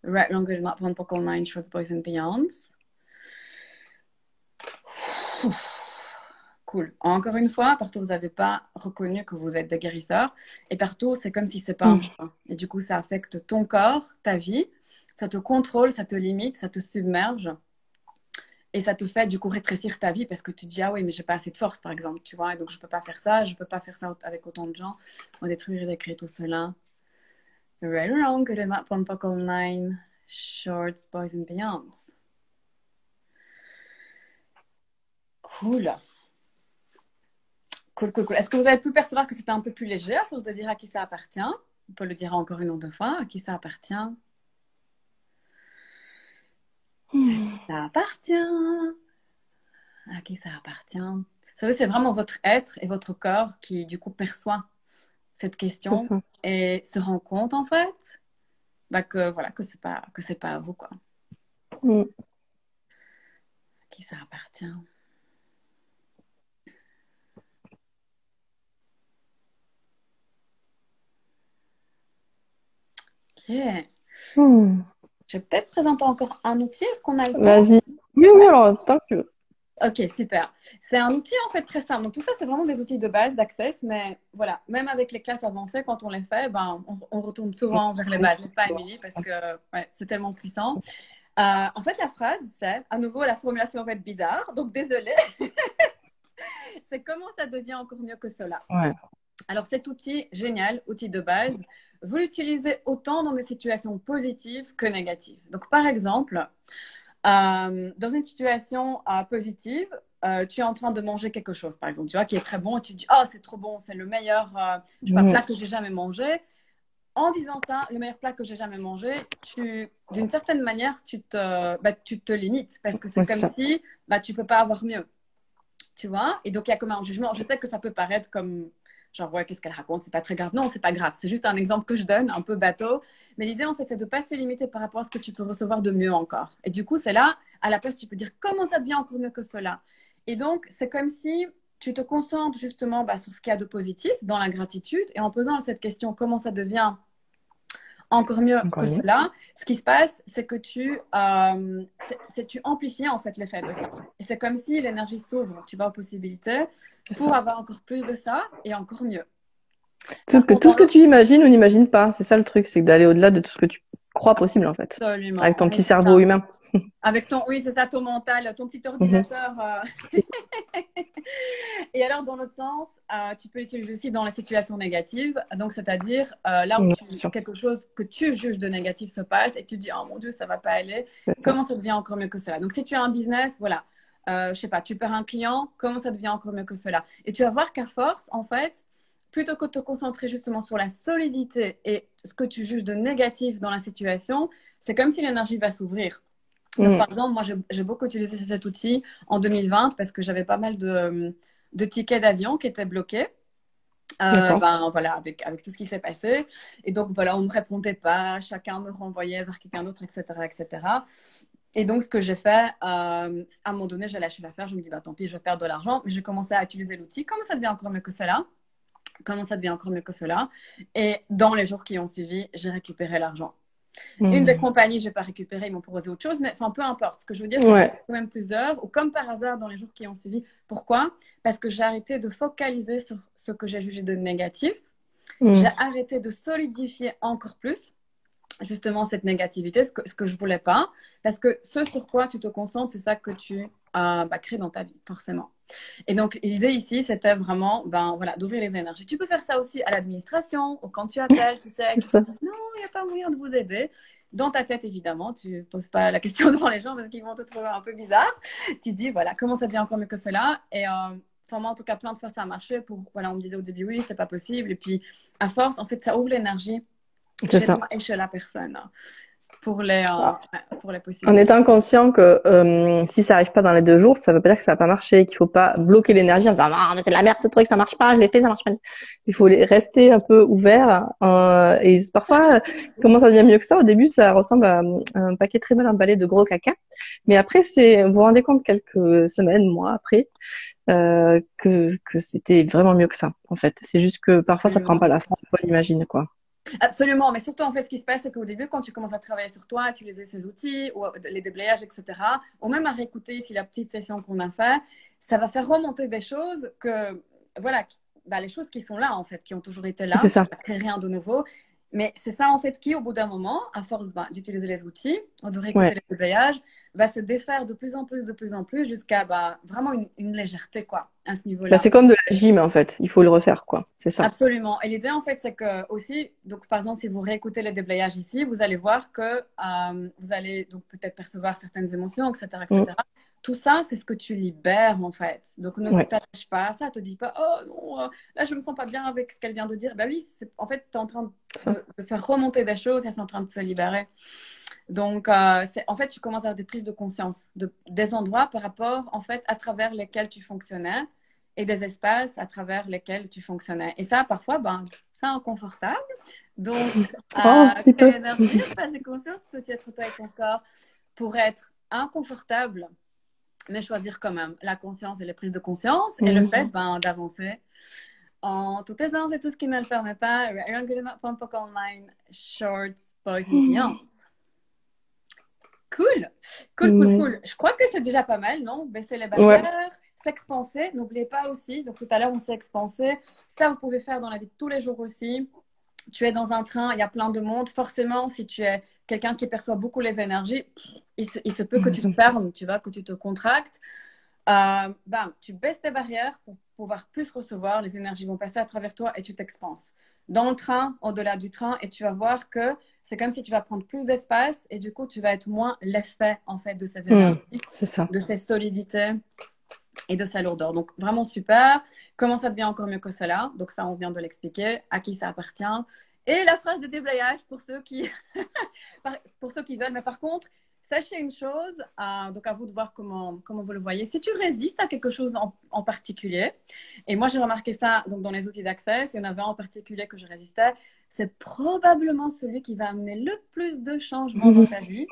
Right, wrong, good, not, one, pockle, nine, shorts, boys and beyonds. Cool. Encore une fois, partout où vous n'avez pas reconnu que vous êtes des guérisseurs, et partout, c'est comme si c'est pas un Mm. choix. Et du coup, ça affecte ton corps, ta vie, ça te contrôle, ça te limite, ça te submerge, et ça te fait du coup rétrécir ta vie parce que tu te dis, ah oui, mais j'ai pas assez de force, par exemple, tu vois, et donc je peux pas faire ça, je peux pas faire ça avec autant de gens. On va détruire et décrire tout cela. Right or wrong, good and not, one, buckle, nine, shorts, boys and beyonds. Cool. Cool, cool, cool. Est-ce que vous avez pu percevoir que c'était un peu plus léger à force de dire à qui ça appartient? On peut le dire encore une ou deux fois. À qui ça appartient? Mm. Ça appartient. À qui ça appartient? Vous savez, c'est vraiment votre être et votre corps qui, du coup, perçoit cette C'est question ça. et se rend compte, en fait, bah, que, voilà, que c'est pas à vous, quoi. Mm. À qui ça appartient? Ok. Mm. Je vais peut-être présenter encore un outil. Est-ce qu'on a le temps? Vas-y. Oui, oui, alors, tant que tu veux. Ok, super. C'est un outil en fait très simple. Donc tout ça, c'est vraiment des outils de base d'Access, mais voilà, même avec les classes avancées, quand on les fait, ben, on retourne souvent vers les bases, n'est-ce pas, Émilie? Parce que ouais, c'est tellement puissant. En fait, la phrase, c'est, à nouveau, la formulation va être bizarre, donc désolée. C'est comment ça devient encore mieux que cela. Ouais. Alors cet outil, génial, outil de base, vous l'utilisez autant dans des situations positives que négatives. Donc par exemple, dans une situation positive, tu es en train de manger quelque chose, par exemple, tu vois, qui est très bon, et tu dis, oh, c'est trop bon, c'est le meilleur je sais pas, plat que j'ai jamais mangé. En disant ça, le meilleur plat que j'ai jamais mangé, d'une certaine manière, tu te limites, parce que c'est Ouais, c'est comme ça. si tu peux pas avoir mieux, tu vois. Et donc, il y a comme un jugement. Je sais que ça peut paraître comme, genre, ouais, qu'est-ce qu'elle raconte, c'est pas très grave. Non, c'est pas grave, c'est juste un exemple que je donne, un peu bateau. Mais l'idée, en fait, c'est de pas se limiter par rapport à ce que tu peux recevoir de mieux encore. Et du coup, c'est là, à la place, tu peux dire comment ça devient encore mieux que cela. Et donc, c'est comme si tu te concentres justement sur ce qu'il y a de positif dans la gratitude. Et en posant cette question, comment ça devient encore mieux Encore que mieux. cela, ce qui se passe, c'est que tu amplifies en fait l'effet de ça. Et c'est comme si l'énergie s'ouvre, tu vois, aux possibilités C'est pour ça. avoir encore plus de ça et encore mieux. Tout, Par contre, tout dans ce que l'autre, tu imagines ou n'imagines pas, c'est ça le truc, c'est d'aller au-delà de tout ce que tu crois possible, en fait. Avec absolument, ton oui, petit c'est cerveau ça. humain. Avec ton, oui, c'est ça, ton mental, ton petit Mhm. ordinateur. Et alors, dans l'autre sens, tu peux l'utiliser aussi dans les situations négatives. Donc, c'est-à-dire là où Bien sûr. quelque chose que tu juges de négatif se passe et que tu dis, oh mon Dieu, ça va pas aller. C'est ça. Comment ça devient encore mieux que cela? Donc, si tu as un business, voilà, je sais pas, tu perds un client, comment ça devient encore mieux que cela? Et tu vas voir qu'à force, en fait, plutôt que de te concentrer justement sur la solidité et ce que tu juges de négatif dans la situation, c'est comme si l'énergie va s'ouvrir. Donc, Mhm. par exemple, moi, j'ai beaucoup utilisé cet outil en 2020 parce que j'avais pas mal de tickets d'avion qui étaient bloqués. D'accord. Ben voilà, avec tout ce qui s'est passé. Et donc, voilà, on ne me répondait pas, chacun me renvoyait vers quelqu'un d'autre, etc., etc. Et donc, ce que j'ai fait, à un moment donné, j'ai lâché l'affaire. Je me dis, bah tant pis, je vais perdre de l'argent. Mais j'ai commencé à utiliser l'outil. Comment ça devient encore mieux que cela? Comment ça devient encore mieux que cela? Et dans les jours qui ont suivi, j'ai récupéré l'argent. Une des Mhm. compagnies, je n'ai pas récupéré, ils m'ont proposé autre chose, mais enfin, peu importe. Ce que je veux dire, c'est que Ouais. quand même plusieurs, ou comme par hasard dans les jours qui ont suivi. Pourquoi? Parce que j'ai arrêté de focaliser sur ce que j'ai jugé de négatif. J'ai Mhm. arrêté de solidifier encore plus justement cette négativité, ce que je voulais pas. Parce que ce sur quoi tu te concentres, c'est ça que tu crées dans ta vie, forcément. Et donc, l'idée ici, c'était vraiment voilà, d'ouvrir les énergies. Tu peux faire ça aussi à l'administration ou quand tu appelles, tu sais, C'est qu'ils te ça. disent non, il n'y a pas moyen de vous aider. Dans ta tête, évidemment, tu ne poses pas la question devant les gens parce qu'ils vont te trouver un peu bizarre. Tu dis, voilà, comment ça devient encore mieux que cela? Et enfin, moi, en tout cas, plein de fois, ça a marché. Voilà, on me disait au début, oui, c'est pas possible. Et puis, à force, en fait, ça ouvre l'énergie C'est chez ça. toi et chez la personne pour les, pour les En possibilités. étant conscient que si ça arrive pas dans les 2 jours, ça veut pas dire que ça va pas marcher, qu'il faut pas bloquer l'énergie en disant ah mais c'est de la merde ce truc, ça marche pas, je l'ai fait, ça marche pas. Il faut rester un peu ouvert et parfois comment ça devient mieux que ça. Au début, ça ressemble à un paquet très mal emballé de gros caca, mais après vous vous rendez compte quelques semaines, mois après que c'était vraiment mieux que ça. En fait, c'est juste que parfois ça prend Absolument. pas la forme qu'on imagine quoi. Absolument, mais surtout en fait, ce qui se passe, c'est qu'au début, quand tu commences à travailler sur toi, à utiliser ces outils, ou les déblayages, etc., ou même à réécouter ici la petite session qu'on a fait, ça va faire remonter des choses voilà, les choses qui sont là en fait, qui ont toujours été C'est là, ça. ça crée rien de nouveau. Mais c'est ça en fait qui, au bout d'un moment, à force d'utiliser les outils, de réécouter Ouais. les déblayages, va se défaire de plus en plus, jusqu'à vraiment une légèreté quoi, à ce Bah, niveau-là. c'est comme de la gym en fait. Il faut le refaire quoi. C'est ça. Absolument. Et l'idée, en fait, c'est que aussi, donc par exemple, si vous réécoutez les déblayages ici, vous allez voir que vous allez donc peut-être percevoir certaines émotions, etc., Mm. etc. Tout ça, c'est ce que tu libères, en fait. Donc ne Ouais. t'attache pas à ça, te dis pas, oh non, là, je me sens pas bien avec ce qu'elle vient de dire. Ben oui, en fait, tu es en train C'est ça. de faire remonter des choses et c'est en train de se libérer. Donc, en fait, tu commences à avoir des prises de conscience des endroits par rapport, en fait, à travers lesquels tu fonctionnais et des espaces à travers lesquels tu fonctionnais. Et ça, parfois, c'est inconfortable. Donc, Oh, un petit quelle peu. énergie, espace et conscience peut être toi et ton corps pour être inconfortable, mais choisir quand même la conscience et les prises de conscience et le Mm. fait d'avancer en toute aisance et tout ce qui ne le permet pas. Online, Shorts, Boys and Beyond. Cool, cool, cool, Ouais. cool. Je crois que c'est déjà pas mal, non? Baisser les Ouais. barrières, s'expanser. N'oubliez pas aussi, donc tout à l'heure, on s'est expansé. Ça, vous pouvez faire dans la vie de tous les jours aussi. Tu es dans un train, il y a plein de monde. Forcément, si tu es quelqu'un qui perçoit beaucoup les énergies, il se peut que tu te fermes, tu vois, que tu te contractes. Ben, tu baisses tes barrières pour pouvoir plus recevoir. Les énergies vont passer à travers toi et tu t'expanses. Dans le train, au-delà du train, et tu vas voir que c'est comme si tu vas prendre plus d'espace et du coup, tu vas être moins l'effet en fait de ces Hmm, énergies, c'est ça. de ces solidités et de sa lourdeur. Donc, vraiment super. Comment ça devient encore mieux que cela? Donc, ça, on vient de l'expliquer. À qui ça appartient? Et la phrase de déblayage pour ceux qui, pour ceux qui veulent. Mais par contre, sachez une chose, donc à vous de voir comment vous le voyez. Si tu résistes à quelque chose en particulier, et moi j'ai remarqué ça donc, dans les outils d'accès, il y en avait un en particulier que je résistais, c'est probablement celui qui va amener le plus de changements dans ta vie.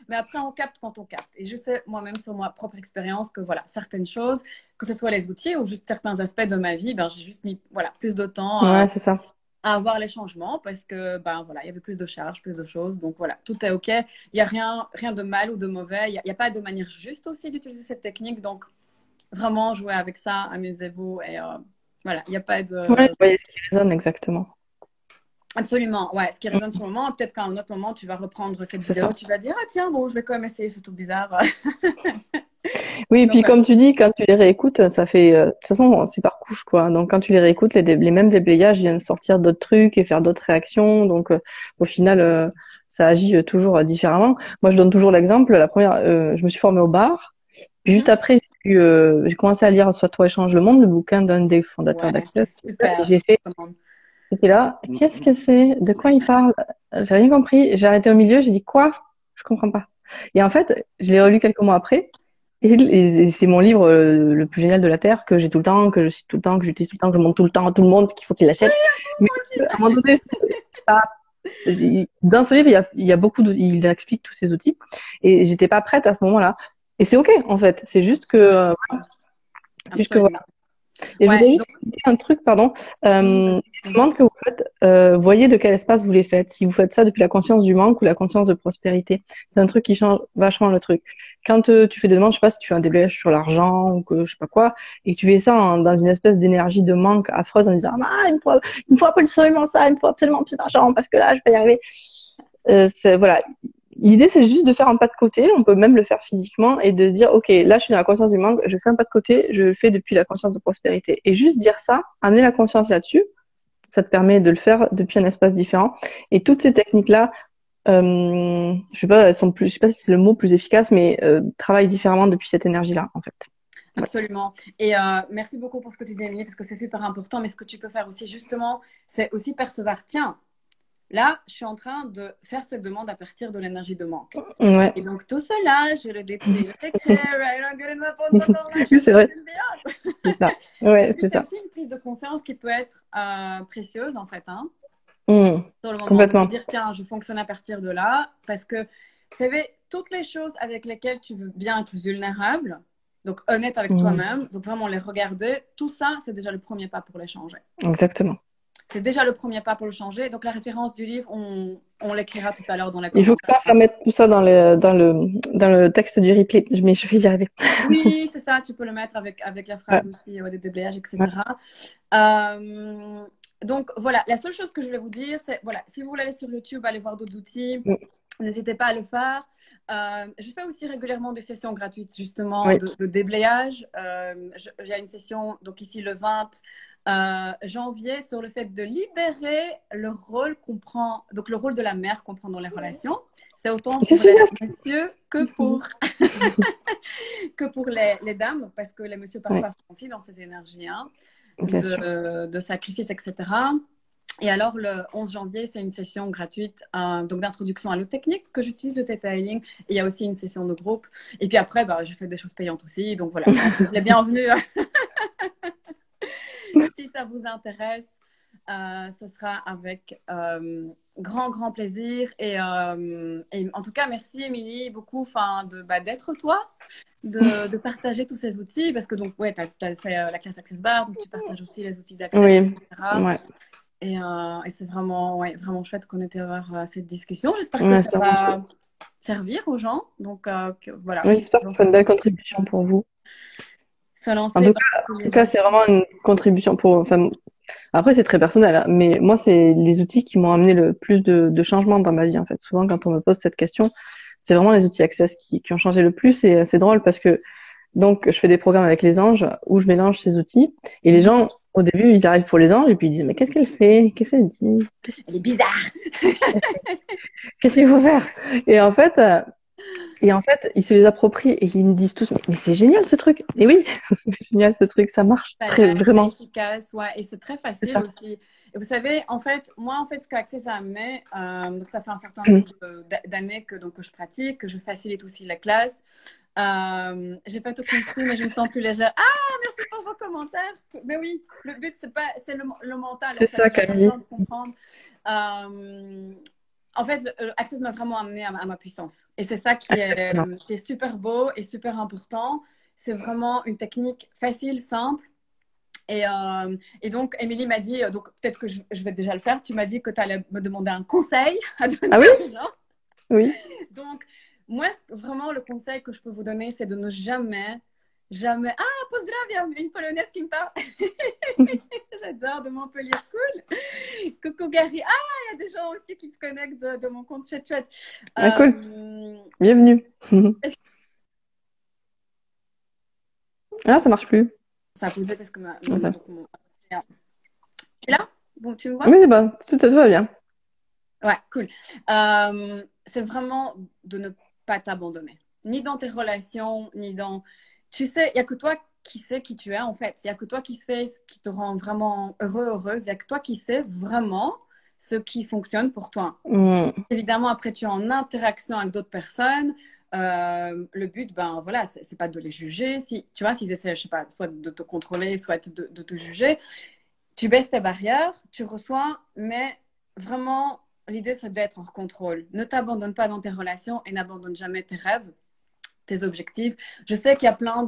Mais après, on capte quand on capte. Et je sais moi-même sur ma propre expérience que voilà, certaines choses, que ce soit les outils ou juste certains aspects de ma vie, ben, j'ai juste mis voilà, plus de temps Ouais, c'est ça. à avoir les changements parce que ben, voilà, il y avait plus de charges, plus de choses. Donc voilà, tout est OK. Il n'y a rien de mal ou de mauvais. Il n'y a pas de manière juste aussi d'utiliser cette technique. Donc vraiment, jouez avec ça, amusez-vous. Et voilà, il n'y a pas Ouais, de... je voyais ce qui résonne exactement. Absolument, ouais, ce qui résonne Hmm, sur le moment. Peut-être qu'à un autre moment, tu vas reprendre cette c'est vidéo, ça. tu vas dire, ah tiens, bon, je vais quand même essayer ce truc bizarre. Oui, et Donc puis voilà. comme tu dis, quand tu les réécoutes, ça fait, de toute façon, c'est par couche, quoi. Donc quand tu les réécoutes, les mêmes déblayages viennent sortir d'autres trucs et faire d'autres réactions. Donc au final, ça agit toujours différemment. Moi, je donne toujours l'exemple. La première, je me suis formée au bar. Puis juste Mhm. après, j'ai commencé à lire Soit toi et change le monde, le bouquin d'un des fondateurs Ouais, d'Access. Et super. j'ai fait, Recommande. j'étais là, qu'est-ce que c'est? De quoi il parle? J'ai rien compris. J'ai arrêté au milieu, j'ai dit quoi? Je comprends pas. Et en fait, je l'ai relu quelques mois après. Et c'est mon livre le plus génial de la Terre, que j'ai tout le temps, que je cite tout le temps, que j'utilise tout le temps, que je montre tout le temps à tout le monde, qu'il faut qu'il l'achète. Mais Moi à un aussi. moment donné, pas, dans ce livre, il y a beaucoup il explique tous ces outils. Et j'étais pas prête à ce moment-là. Et c'est OK, en fait. Mhm. C'est juste que voilà. Absolument. Et je Ouais, voudrais juste donc, dire un truc, pardon. oui, Les vas-y, vas-y. demandes que vous faites, voyez de quel espace vous les faites. Si vous faites ça depuis la conscience du manque ou la conscience de prospérité, c'est un truc qui change vachement le truc. Quand tu fais des demandes, je sais pas si tu fais un déblayage sur l'argent ou que je sais pas quoi, et que tu fais ça dans une espèce d'énergie de manque affreuse en disant ah il me faut absolument ça, il me faut absolument plus d'argent parce que là je vais pas y arriver. Voilà. L'idée, c'est juste de faire un pas de côté. On peut même le faire physiquement et de se dire, OK, là, je suis dans la conscience du manque. Je fais un pas de côté. Je le fais depuis la conscience de prospérité. Et juste dire ça, amener la conscience là-dessus, ça te permet de le faire depuis un espace différent. Et toutes ces techniques-là, je sais pas, elles sont plus, je sais pas si c'est le mot plus efficace, mais travaillent différemment depuis cette énergie-là, en fait. Ouais. Absolument. Et merci beaucoup pour ce que tu dis, Émilie, parce que c'est super important. Mais ce que tu peux faire aussi, justement, c'est aussi percevoir, tiens, là, je suis en train de faire cette demande à partir de l'énergie de manque. Ouais. Et donc, tout cela, je le détruis, je l'écris, right, I'm good in my phone, là, je Oui, suis c'est vrai. une idiote. C'est ça. Parce Ouais, que c'est c'est ça. aussi une prise de conscience qui peut être précieuse, en fait, hein, Mmh. sur le moment, de te Complètement. dire, tiens, je fonctionne à partir de là, parce que, vous savez, toutes les choses avec lesquelles tu veux bien être vulnérable, donc honnête avec Mmh. toi-même, donc vraiment les regarder, tout ça, c'est déjà le premier pas pour les changer. Exactement. C'est déjà le premier pas pour le changer. Donc la référence du livre, on l'écrira tout à l'heure dans les Il faut que je commentaires. pense à mettre tout ça dans le texte du replay. Mais je vais y arriver. Oui, c'est ça, tu peux le mettre avec la Ouais. phrase aussi des déblayages, Ouais. etc. Euh, donc voilà, la seule chose que je voulais vous dire, c'est voilà, si vous voulez aller sur YouTube, aller voir d'autres outils, Mm. n'hésitez pas à le faire. Je fais aussi régulièrement des sessions gratuites justement Oui. de déblayage. Il y a une session, donc ici le 20 janvier, sur le fait de libérer le rôle qu'on prend, donc le rôle de la mère qu'on prend dans les relations. C'est autant C'est pour les super. messieurs que pour les dames, parce que les messieurs Oui, parfois sont aussi dans ces énergies hein, bien sûr. de sacrifice, etc. Et alors, le 11 janvier, c'est une session gratuite donc d'introduction à l'autre technique que j'utilise, le Theta Healing. Et il y a aussi une session de groupe. Et puis après, bah, je fais des choses payantes aussi. Donc voilà, les bienvenus si ça vous intéresse. Ce sera avec grand, grand plaisir. Et en tout cas, merci Émilie beaucoup d'être toi, de partager tous ces outils. Parce que donc, ouais, tu as fait la classe Access Bar, donc tu partages aussi les outils d'accès, Oui, etc. ouais. Et c'est vraiment, ouais, vraiment chouette qu'on ait pu avoir cette discussion. J'espère que Ouais, c'est vraiment chouette. servir aux gens. Donc, voilà. Oui, j'espère que c'est une belle contribution pour vous. Se En lancer tout dans cas, c'est l'utilisation. vraiment une contribution pour. Enfin, après, c'est très personnel, hein, mais moi, c'est les outils qui m'ont amené le plus de changements dans ma vie. En fait, souvent, quand on me pose cette question, c'est vraiment les outils Access qui ont changé le plus. Et c'est drôle parce que donc, je fais des programmes avec les anges où je mélange ces outils. Et les gens, au début, ils arrivent pour les anges et puis ils disent, mais qu'est-ce qu'elle fait? Qu'est-ce qu'elle dit? Elle est bizarre. Qu'est-ce qu'il faut faire? Et en fait, euh, et en fait, ils se les approprient et ils me disent tous, mais c'est génial ce truc. Et oui, c'est génial ce truc, ça marche Ça très, l'aide, c'est vraiment. efficace, ouais, et c'est très C'est facile ça. aussi. Et vous savez, en fait, moi, en fait, ce que Access a amené, donc ça fait un certain nombre d'années que je pratique, que je facilite aussi la classe. J'ai pas tout compris, mais je me sens plus légère. Ah, merci pour vos commentaires. Mais oui, le but, c'est le mental, en C'est fait. ça, Il y a Camille. besoin de comprendre. En fait, Access m'a vraiment amené à ma puissance. Et c'est ça Exactement. qui est super beau et super important. C'est vraiment une technique facile, simple. Et donc, Émilie m'a dit, donc peut-être que je vais déjà le faire, tu m'as dit que tu allais me demander un conseil à donner Ah oui? aux gens. Oui. Donc, moi, vraiment, le conseil que je peux vous donner, c'est de ne jamais, jamais... Ah, pozdrawiam, une polonaise qui me parle. J'adore, de Montpellier, cool. Coucou Gary. Ah, il y a des gens aussi qui se connectent de mon compte chat. Ah, cool. Euh, Bienvenue. Ah, ça marche plus. Ça a posé parce que Ah, ça. donc, tu es là? Bon, tu me Oui, vois? c'est bon. Tout va bien. Ouais, cool. C'est vraiment de ne pas t'abandonner. Ni dans tes relations, ni dans... Tu sais, il n'y a que toi qui sais qui tu es, en fait. Il n'y a que toi qui sais ce qui te rend vraiment heureux, heureuse. Il n'y a que toi qui sais vraiment ce qui fonctionne pour toi. Mm. Évidemment, après, tu es en interaction avec d'autres personnes. Le but, ben voilà, c'est pas de les juger. Si, tu vois, s'ils essaient, je sais pas, soit de te contrôler, soit de te juger, tu baisses tes barrières, tu reçois, mais vraiment, l'idée, c'est d'être en contrôle. Ne t'abandonne pas dans tes relations et n'abandonne jamais tes rêves, tes objectifs. Je sais qu'il y a plein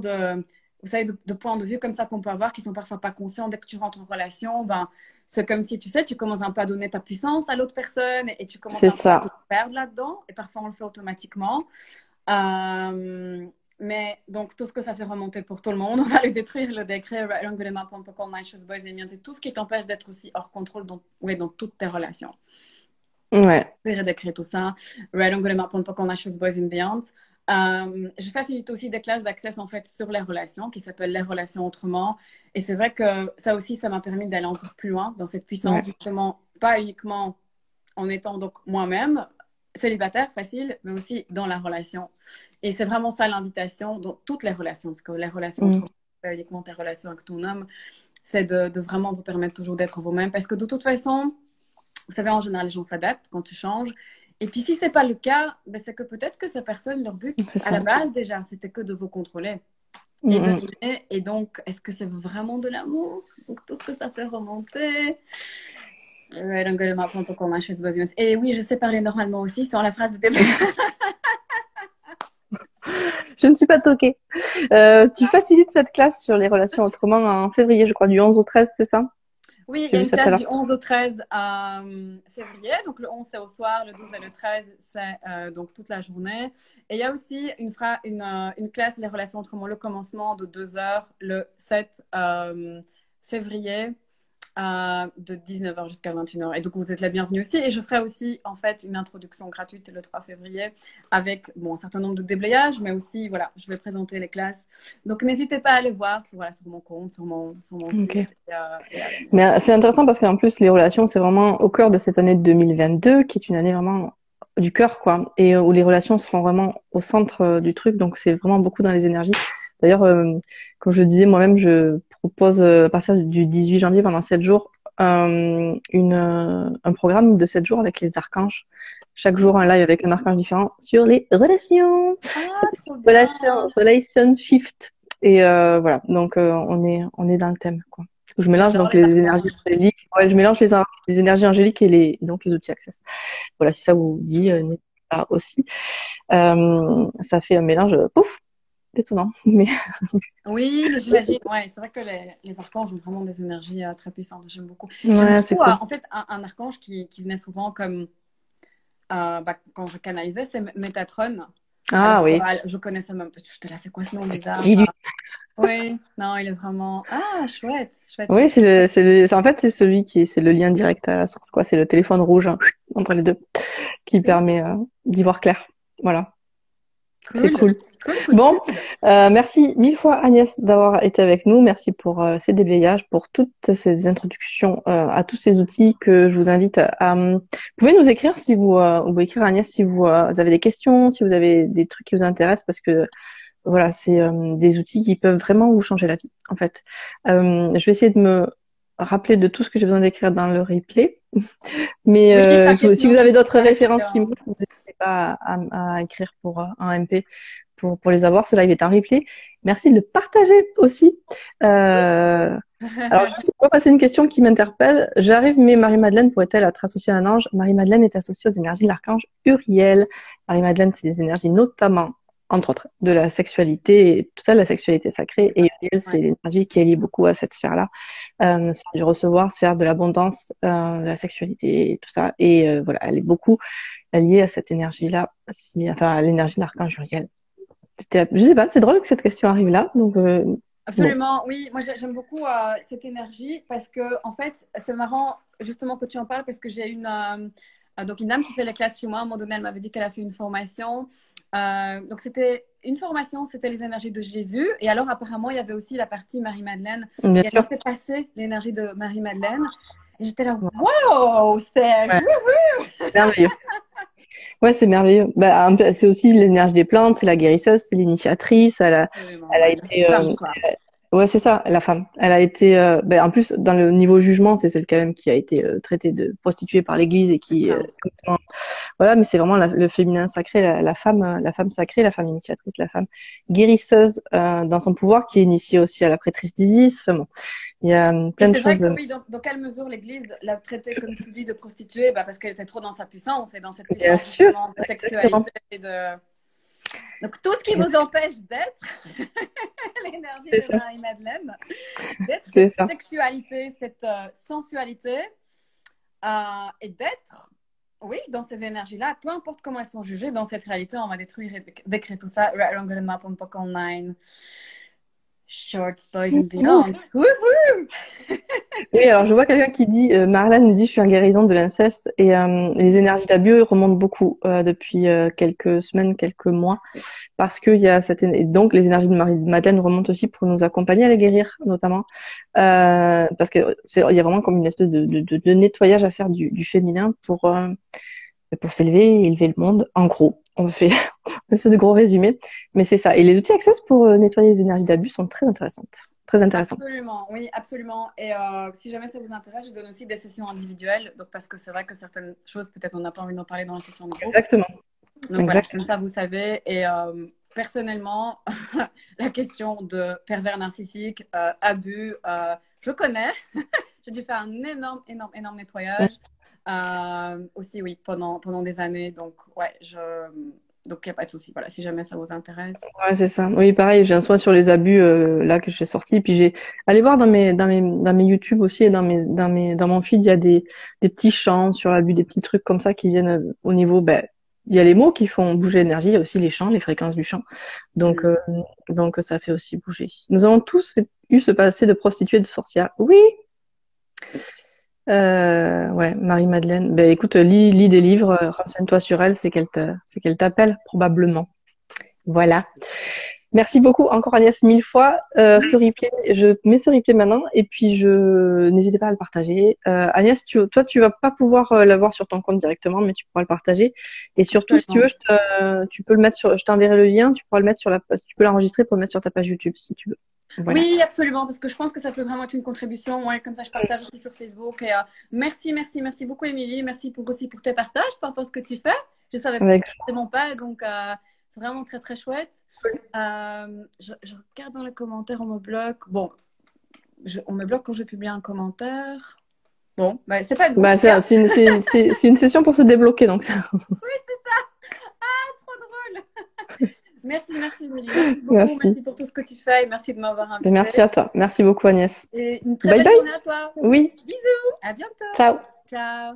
vous savez, de points de vue comme ça qu'on peut avoir qui sont parfois pas conscients. Dès que tu rentres en relation, ben, c'est comme si, tu sais, tu commences un peu à donner ta puissance à l'autre personne et tu commences C'est un peu à te ça. perdre là-dedans. Et parfois, on le fait automatiquement. Euh, mais donc, tout ce que ça fait remonter pour tout le monde, on va le détruire, le décrire. C'est tout ce qui t'empêche d'être aussi hors contrôle dans, ouais, dans toutes tes relations. Ouais. Je vais décrire tout ça. Boys and Beyond. Je facilite aussi des classes d'accès en fait sur les relations qui s'appellent les relations autrement. Et c'est vrai que ça aussi, ça m'a permis d'aller encore plus loin dans cette Ouais. puissance, justement, pas uniquement en étant donc moi-même célibataire, facile, mais aussi dans la relation. Et c'est vraiment ça l'invitation dans toutes les relations, parce que les relations Mm. autrement, pas uniquement tes relations avec ton homme, c'est de vraiment vous permettre toujours d'être vous-même. Parce que de toute façon, vous savez, en général, les gens s'adaptent quand tu changes. Et puis, si c'est pas le cas, ben, c'est que peut-être que ces personnes, leur but, C'est à la ça. base déjà, c'était que de vous contrôler et Mm, mm. dominer. Et donc, est-ce que c'est vraiment de l'amour? Donc, tout ce que ça fait remonter. Ouais, donc, et oui, je sais parler normalement aussi, sans la phrase de début. Je ne suis pas toquée. Tu facilites cette classe sur les relations autrement en février, je crois, du 11 au 13, c'est ça? Oui, il y J'ai a vu une ça tout à classe l'heure. du 11 au 13 février. Donc, le 11, c'est au soir, le 12 et le 13, c'est donc toute la journée. Et il y a aussi une classe, les relations autrement, le commencement de 2 heures, le 7 février, de 19h jusqu'à 21h. Et donc, vous êtes la bienvenue aussi. Et je ferai aussi, en fait, une introduction gratuite le 3 février avec bon, un certain nombre de déblayages, mais aussi, voilà, je vais présenter les classes. Donc, n'hésitez pas à aller voir voilà, sur mon compte, sur mon site Ok. et à venir. Mais c'est intéressant parce qu'en plus, les relations, c'est vraiment au cœur de cette année de 2022, qui est une année vraiment du cœur, quoi, et où les relations seront vraiment au centre du truc. Donc, c'est vraiment beaucoup dans les énergies. D'ailleurs, comme je le disais, moi-même, je propose à partir du 18 janvier, pendant 7 jours, un programme de 7 jours avec les archanges. Chaque jour, un live avec un archange différent sur les relations. Ah, trop bien. Relation shift. Et voilà, donc on est dans le thème, quoi. Je mélange J'adore donc les les énergies archanges. angéliques. Ouais, je mélange les énergies angéliques et donc les outils Access. Voilà, si ça vous dit, n'hésitez pas aussi. Ça fait un mélange, pouf, étonnant. Mais Oui, mais j'imagine. Ouais, c'est vrai que les archanges ont vraiment des énergies très puissantes. J'aime beaucoup. J'aime ouais, c'est beaucoup, cool. en fait, un archange qui venait souvent comme quand je canalisais, c'est Métatron. Ah Alors, oui. je connaissais même pas. J'étais là, c'est quoi ce nom bizarre? Qui, lui Oui, non, il est vraiment. Ah, chouette, chouette, Oui, chouette. en fait, c'est c'est le lien direct à la source, quoi. C'est le téléphone rouge hein, entre les deux qui Oui, permet d'y voir clair. Voilà. C'est cool, cool. cool, cool, Bon, cool. merci mille fois Agnès d'avoir été avec nous. Merci pour ces déblayages, pour toutes ces introductions à tous ces outils que je vous invite vous pouvez nous écrire si ou écrire à Agnès si vous avez des questions, si vous avez des trucs qui vous intéressent, parce que voilà, c'est des outils qui peuvent vraiment vous changer la vie, en fait. Je vais essayer de me rappeler de tout ce que j'ai besoin d'écrire dans le replay. Mais Oui, t'inquiète, si sinon vous tu avez me d'autres diras. Et puis, références qui manquent, n'hésitez pas à écrire pour un MP pour les avoir. Ce live est en replay. Merci de le partager aussi. Alors, juste pour passer une question qui m'interpelle. J'arrive, mais Marie-Madeleine pourrait-elle être associée à un ange? Marie-Madeleine est associée aux énergies de l'archange Uriel. Marie-Madeleine, c'est des énergies notamment, entre autres, de la sexualité, et tout ça, la sexualité sacrée. Et Uriel, c'est Ouais. l'énergie qui est liée beaucoup à cette sphère-là, sphère du recevoir, sphère de l'abondance, de la sexualité, et tout ça. Et voilà, elle est beaucoup liée à cette énergie-là, enfin à l'énergie de l'archange Uriel. Je sais pas, c'est drôle que cette question arrive là, donc bon. Absolument, oui. Moi, j'aime beaucoup cette énergie parce que, en fait, c'est marrant justement que tu en parles parce que j'ai donc une dame qui fait les classes chez moi. À un moment donné, elle m'avait dit qu'elle a fait une formation. Donc, c'était une formation, c'était les énergies de Jésus. Et alors, apparemment, il y avait aussi la partie Marie-Madeleine. Bien Et elle sûr. m'a fait passer l'énergie de Marie-Madeleine. Et j'étais là, wow, c'est Ouais, merveilleux. Ouais, c'est merveilleux. Bah, c'est aussi l'énergie des plantes, c'est la guérisseuse, c'est l'initiatrice. absolument, Elle a ouais, la été, femme, quoi. ouais, c'est ça, la femme. Elle a été, en plus, dans le niveau jugement, c'est celle quand même qui a été traitée de prostituée par l'Église et C'est qui, ça. complètement- voilà, mais c'est vraiment le féminin sacré, la femme sacrée, la femme initiatrice, la femme guérisseuse dans son pouvoir, qui est initiée aussi à la prêtrise d'Isis. Enfin, bon, il y a Et plein de c'est vrai choses. que oui, dans quelle mesure l'Église l'a traitée, comme tu dis, de prostituée, parce qu'elle était trop dans sa puissance et dans cette Bien puissance sûr, justement de exactement. sexualité et de... Donc tout ce qui vous empêche d'être l'énergie C'est de ça, Marie-Madeleine, d'être c'est cette ça. sexualité, cette sensualité et d'être, oui, dans ces énergies-là, peu importe comment elles sont jugées, dans cette réalité, on va détruire et décrire tout ça. Right, I'm gonna map on Pocket 9. Shorts, boys and beyond. Woohoo! Oui, alors je vois quelqu'un qui dit, Marlène dit, je suis en guérison de l'inceste et les énergies d'abus remontent beaucoup depuis quelques semaines, quelques mois, parce qu'il y a et donc les énergies de Marie-Madeleine remontent aussi pour nous accompagner à les guérir, notamment, parce que il y a vraiment comme une espèce de nettoyage à faire du féminin pour s'élever et élever le monde. En gros, on fait un espèce de gros résumé, mais c'est ça. Et les outils Access pour nettoyer les énergies d'abus sont très intéressantes, très intéressants. Absolument, oui, absolument. Et si jamais ça vous intéresse, je donne aussi des sessions individuelles, donc parce que c'est vrai que certaines choses, peut-être on n'a pas envie d'en parler dans la session de groupe. Exactement. Donc voilà, Exact. comme ça vous savez. Et personnellement, la question de pervers narcissique, abus, je connais. J'ai dû faire un énorme, énorme, énorme nettoyage. Aussi, oui, pendant des années. Donc, ouais, donc il n'y a pas de souci. Voilà, si jamais ça vous intéresse. Ouais, c'est ça. Oui, pareil, j'ai un soin sur les abus là que j'ai sorti. Puis allez voir dans mes YouTube aussi et dans mon feed, il y a des petits chants sur l'abus, des petits trucs comme ça qui viennent au niveau. Ben, il y a les mots qui font bouger l'énergie, il y a aussi les chants, les fréquences du chant. Donc, Mm. donc ça fait aussi bouger. Nous avons tous eu ce passé de prostituée, de sorcière. Oui. Ouais, Marie-Madeleine. Ben écoute, lis des livres, renseigne-toi sur elle, c'est qu'elle t'appelle probablement. Voilà. Merci beaucoup encore Agnès mille fois. Ce replay, je mets ce replay maintenant et puis n'hésitez pas à le partager. Agnès, toi tu vas pas pouvoir l'avoir sur ton compte directement, mais tu pourras le partager. Et surtout, si tu Absolument. veux, tu peux le mettre je t'enverrai le lien, tu pourras le mettre tu peux l'enregistrer pour le mettre sur ta page YouTube si tu veux. Voilà. Oui, absolument, parce que je pense que ça peut vraiment être une contribution. Moi, comme ça, je partage aussi sur Facebook. Et merci, merci, merci beaucoup, Émilie. Merci aussi pour tes partages, par rapport à ce que tu fais. Je savais Avec vraiment pas, donc c'est vraiment très, très chouette. Je regarde dans les commentaires, on me bloque. Bon, on me bloque quand je publie un commentaire. Bon, bah, c'est pas de vous, en bah tout cas. c'est une session pour se débloquer donc ça. Oui, c'est ça. Ah, trop drôle. Merci, merci, Émilie. Merci beaucoup. Merci. Merci pour tout ce que tu fais. Et merci de m'avoir Et invitée. merci à toi. Merci beaucoup Agnès. Et une très Bye belle bye. journée à toi. Oui. Bisous. À bientôt. Ciao. Ciao.